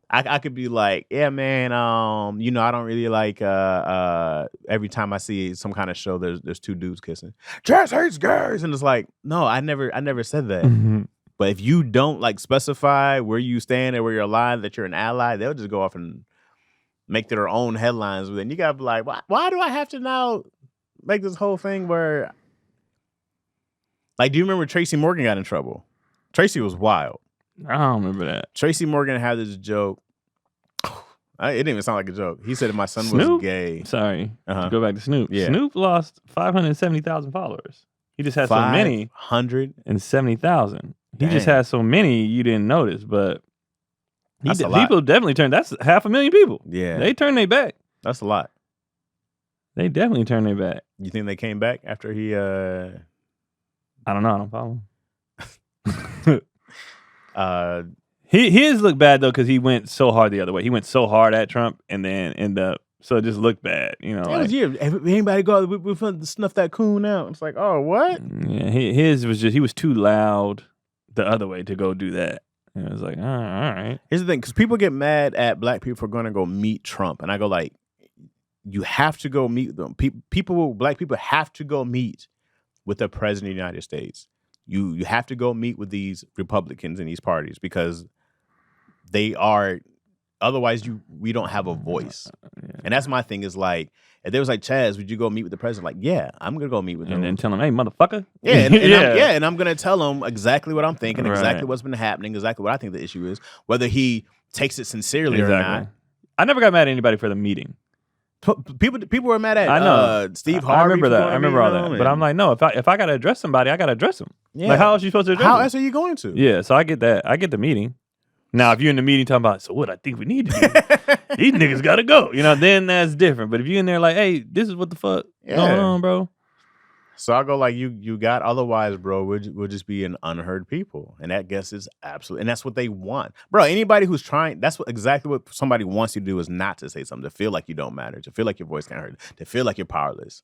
S3: I could be like, yeah, man, I don't really like, every time I see some kind of show, there's two dudes kissing. Chaz hates gays. And it's like, no, I never said that. Mm-hmm. But if you don't like specify where you stand and where you're aligned, that you're an ally, they'll just go off and make their own headlines with it. And you gotta be like, why do I have to now make this whole thing where, like, do you remember Tracy Morgan got in trouble? Tracy was wild.
S4: I don't remember that.
S3: Tracy Morgan had this joke. It didn't even sound like a joke. He said if my son was gay.
S4: Sorry. Go back to Snoop. Yeah. Snoop lost 570,000 followers. He just had so many. 170,000. He just had so many you didn't notice, but people definitely turned. That's 500,000 people. Yeah, they turned their back.
S3: That's a lot.
S4: They definitely turned their back.
S3: You think they came back after he?
S4: I don't know. I don't follow him. His looked bad though because he went so hard the other way. He went so hard at Trump and then ended up. So it just looked bad,
S3: Anybody go? We snuff that coon out. It's like, oh, what?
S4: Yeah, his was just he was too loud. The other way to go do that. And it was like, all right.
S3: Here's the thing, because people get mad at black people for going to go meet Trump. And I go like, you have to go meet them. Black people have to go meet with the president of the United States. You have to go meet with these Republicans and these parties because they are, otherwise we don't have a voice. Yeah. And that's my thing is like, if they was like, Chaz, would you go meet with the president? Like, yeah, I'm going to go meet with him.
S4: And then tell him, hey, motherfucker.
S3: Yeah, and I'm going to tell him exactly what I'm thinking, exactly what's been happening, exactly what I think the issue is, whether he takes it sincerely or not.
S4: I never got mad at anybody for the meeting.
S3: People were mad at Steve Harvey.
S4: I remember that. I remember all that. But I'm like, no, if I got to address somebody, I got to address them. Yeah. Like, how else are you supposed to address them?
S3: How else are you going to?
S4: Yeah, so I get that. I get the meeting. Now, if you're in the meeting talking about, so what I think we need to do, these niggas got to go, then that's different. But if you're in there like, hey, this is what the fuck going on, bro.
S3: So I go like, you got, otherwise, bro, we'll just be an unheard people. And that guess is absolutely, and that's what they want. Bro, anybody who's trying, that's exactly what somebody wants you to do is not to say something, to feel like you don't matter, to feel like your voice can't hurt, to feel like you're powerless.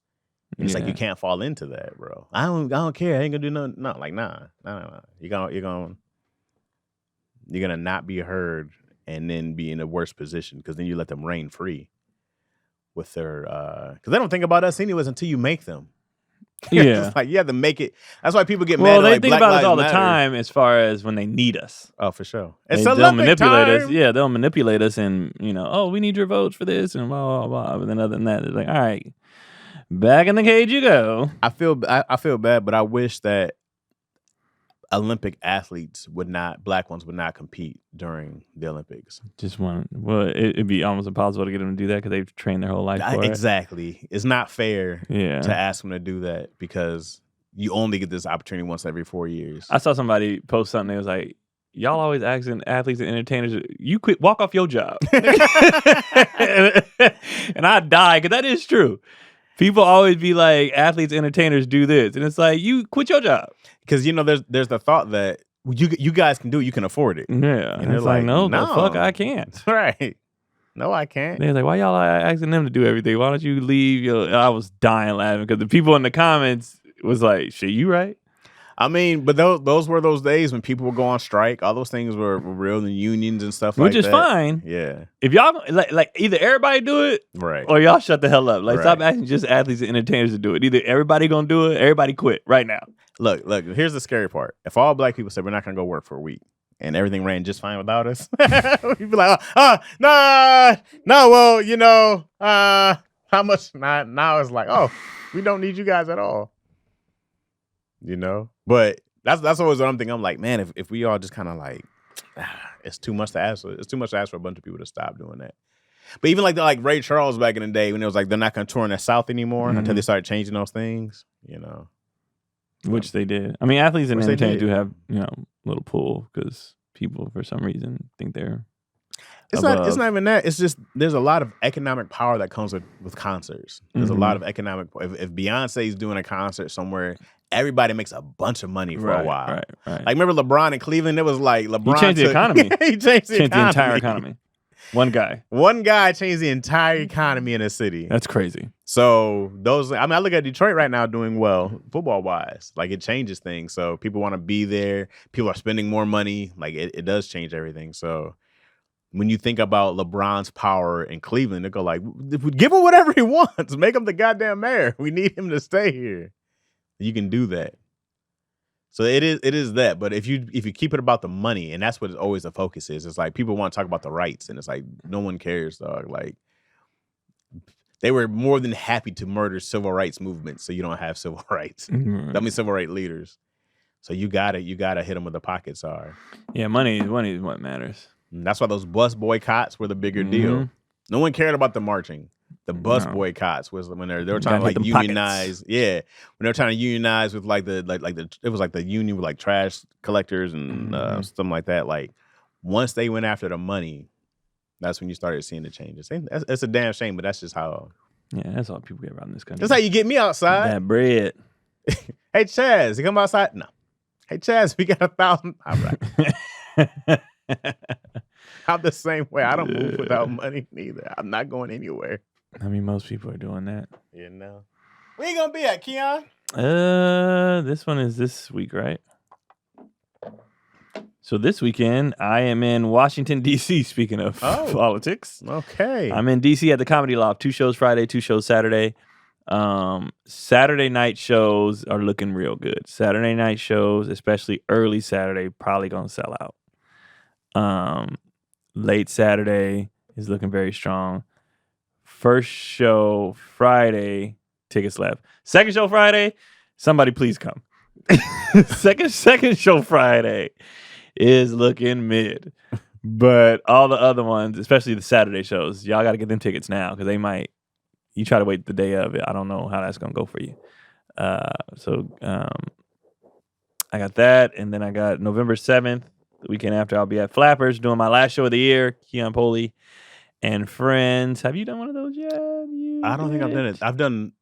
S3: And it's like, you can't fall into that, bro. I don't care. I ain't gonna do nothing. No, like, nah. You're going to not be heard and then be in a worse position because then you let them reign free with their, because they don't think about us anyways until you make them.
S4: Yeah.
S3: It's like you have to make it. That's why people get mad.
S4: Well, they
S3: like,
S4: think
S3: Black
S4: about
S3: Lives
S4: us all
S3: Matter.
S4: the time as far as when they need us.
S3: Oh, for sure.
S4: They'll manipulate us. Yeah, they'll manipulate us and, oh, we need your votes for this and blah, blah, blah. But then other than that, it's like, all right, back in the cage you go.
S3: I feel bad, but I wish that Olympic athletes black ones would not compete during the Olympics.
S4: It'd be almost impossible to get them to do that because they've trained their whole life for it.
S3: Exactly. It's not fair to ask them to do that because you only get this opportunity once every 4 years.
S4: I saw somebody post something that was like, y'all always asking athletes and entertainers, you quit, walk off your job. And I die because that is true. People always be like, athletes, entertainers do this. And it's like, you quit your job.
S3: Because, there's the thought that you guys can do it, you can afford it.
S4: Yeah. And it's like, no, the fuck, I can't.
S3: Right. No, I can't.
S4: They're like, why y'all asking them to do everything? Why don't you leave? I was dying laughing because the people in the comments was like, shit, you right?
S3: I mean, but those were those days when people would go on strike. All those things were real, the unions and stuff like that.
S4: Which is fine.
S3: Yeah.
S4: If y'all like either everybody do it,
S3: right,
S4: or y'all shut the hell up. Like stop
S3: Right.
S4: asking just athletes and entertainers to do it. Either everybody gonna do it, everybody quit right now.
S3: Look. Here's the scary part. If all black people said we're not gonna go work for a week and everything ran just fine without us, we'd be like, no. Well, how much? Now it's like, oh, we don't need you guys at all. But that's always what I'm thinking. I'm like, man, if we all just kind of like, it's too much to ask for. It's too much to ask for a bunch of people to stop doing that. But even like Ray Charles back in the day when it was like they're not going to tour in the South anymore until they started changing those things,
S4: Which they did. I mean, athletes and
S3: Which they
S4: entertainers
S3: did.
S4: do have a little pull because people for some reason think they're.
S3: It's not even that. It's just there's a lot of economic power that comes with concerts. There's a lot of economic. If Beyonce's doing a concert somewhere, everybody makes a bunch of money for a while.
S4: Right.
S3: Like remember LeBron in Cleveland? It was like LeBron
S4: He changed the economy.
S3: He changed the
S4: entire economy. One guy changed the entire economy in a city. That's crazy.
S3: So I look at Detroit right now doing well football wise. Like it changes things. So people want to be there. People are spending more money. Like it does change everything. So when you think about LeBron's power in Cleveland, they go like, give him whatever he wants. Make him the goddamn mayor. We need him to stay here. You can do that. So it is that. But if you keep it about the money, and that's what always the focus is, it's like people want to talk about the rights, and it's like no one cares, dog. Like they were more than happy to murder civil rights movements, so you don't have civil rights.
S4: Mm-hmm.
S3: I mean, civil rights leaders. So you gotta hit them where the pockets are.
S4: Yeah, money is what matters.
S3: And that's why those bus boycotts were the bigger deal. No one cared about the marching. The bus boycotts was when they were trying to like unionize. Pockets. Yeah, when they were trying to unionize with like it was like the union with like trash collectors and something like that. Like once they went after the money, that's when you started seeing the changes. It's a damn shame, but that's just how.
S4: Yeah, that's all people get around this country.
S3: That's how you get me outside.
S4: That bread.
S3: Hey Chaz, you come outside? No. Hey Chaz, we got 1,000. All right. I'm the same way. I don't move without money neither. I'm not going anywhere.
S4: I mean, most people are doing that.
S3: Where you gonna be at, Keon?
S4: This one is this week, right? So this weekend, I am in Washington, D.C., speaking of politics.
S3: Okay.
S4: I'm in D.C. at the Comedy Loft. 2 shows Friday, 2 shows Saturday. Saturday night shows are looking real good. Saturday night shows, especially early Saturday, probably gonna sell out. Late Saturday is looking very strong. First show Friday, tickets left. Second show Friday, somebody please come. Second show Friday is looking mid. But all the other ones, especially the Saturday shows, y'all got to get them tickets now because you try to wait the day of it. I don't know how that's going to go for you. So I got that. And then I got November 7th, the weekend after, I'll be at Flappers doing my last show of the year, Keon Poley and Friends. Have you done one of those yet?
S3: I don't think I've done it. I've done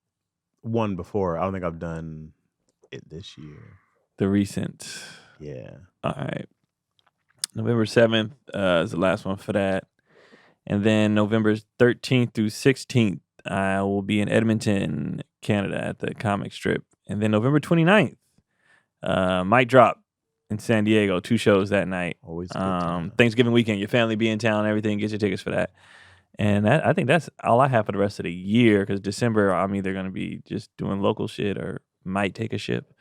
S3: one before. I don't think I've done it this year.
S4: The recent.
S3: Yeah.
S4: All right. November 7th is the last one for that. And then November 13th through 16th, I will be in Edmonton, Canada at the comic strip. And then November 29th, might drop in San Diego. 2 shows that night.
S3: Always a good time.
S4: Thanksgiving weekend, your family be in town and everything. Get your tickets for that. And I think that's all I have for the rest of the year because December, I'm either going to be just doing local shit or might take a ship.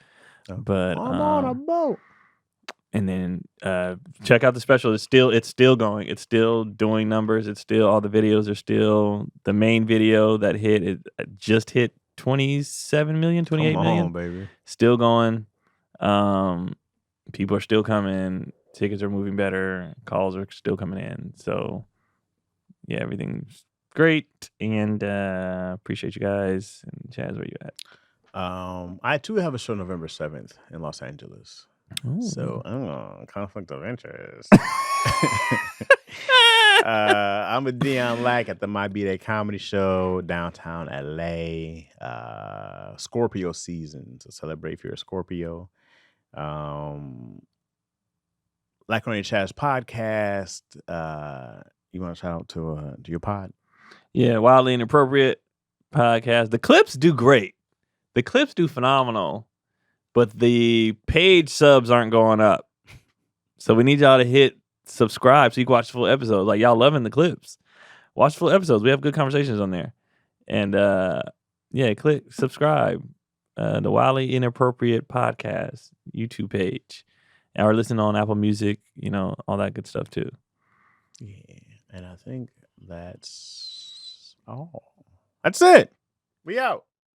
S4: But
S3: I'm on a boat.
S4: And then check out the special. It's still going. It's still doing numbers. It's still, all the videos are still, the main video that just hit 27 million, 28 million.
S3: Baby.
S4: Still going. People are still coming. Tickets are moving better. Calls are still coming in. So yeah, everything's great. And appreciate you guys. And Chaz, where you at?
S3: I too have a show November 7th in Los Angeles.
S4: Ooh.
S3: So, conflict of interest. I'm with Dion Lack at the My B-Day Comedy Show, downtown LA. Scorpio season to celebrate if you're a Scorpio. Like on your Chaz podcast. You want to shout out to your pod?
S4: Yeah, Wildly Inappropriate podcast. The clips do great. The clips do phenomenal. but the page subs aren't going up. So we need y'all to hit subscribe so you can watch the full episodes. Like, y'all loving the clips. Watch full episodes. We have good conversations on there. And click subscribe. The Wildly Inappropriate Podcast YouTube page. And we're listening on Apple Music, all that good stuff too.
S3: Yeah, and I think that's all. That's it. We out.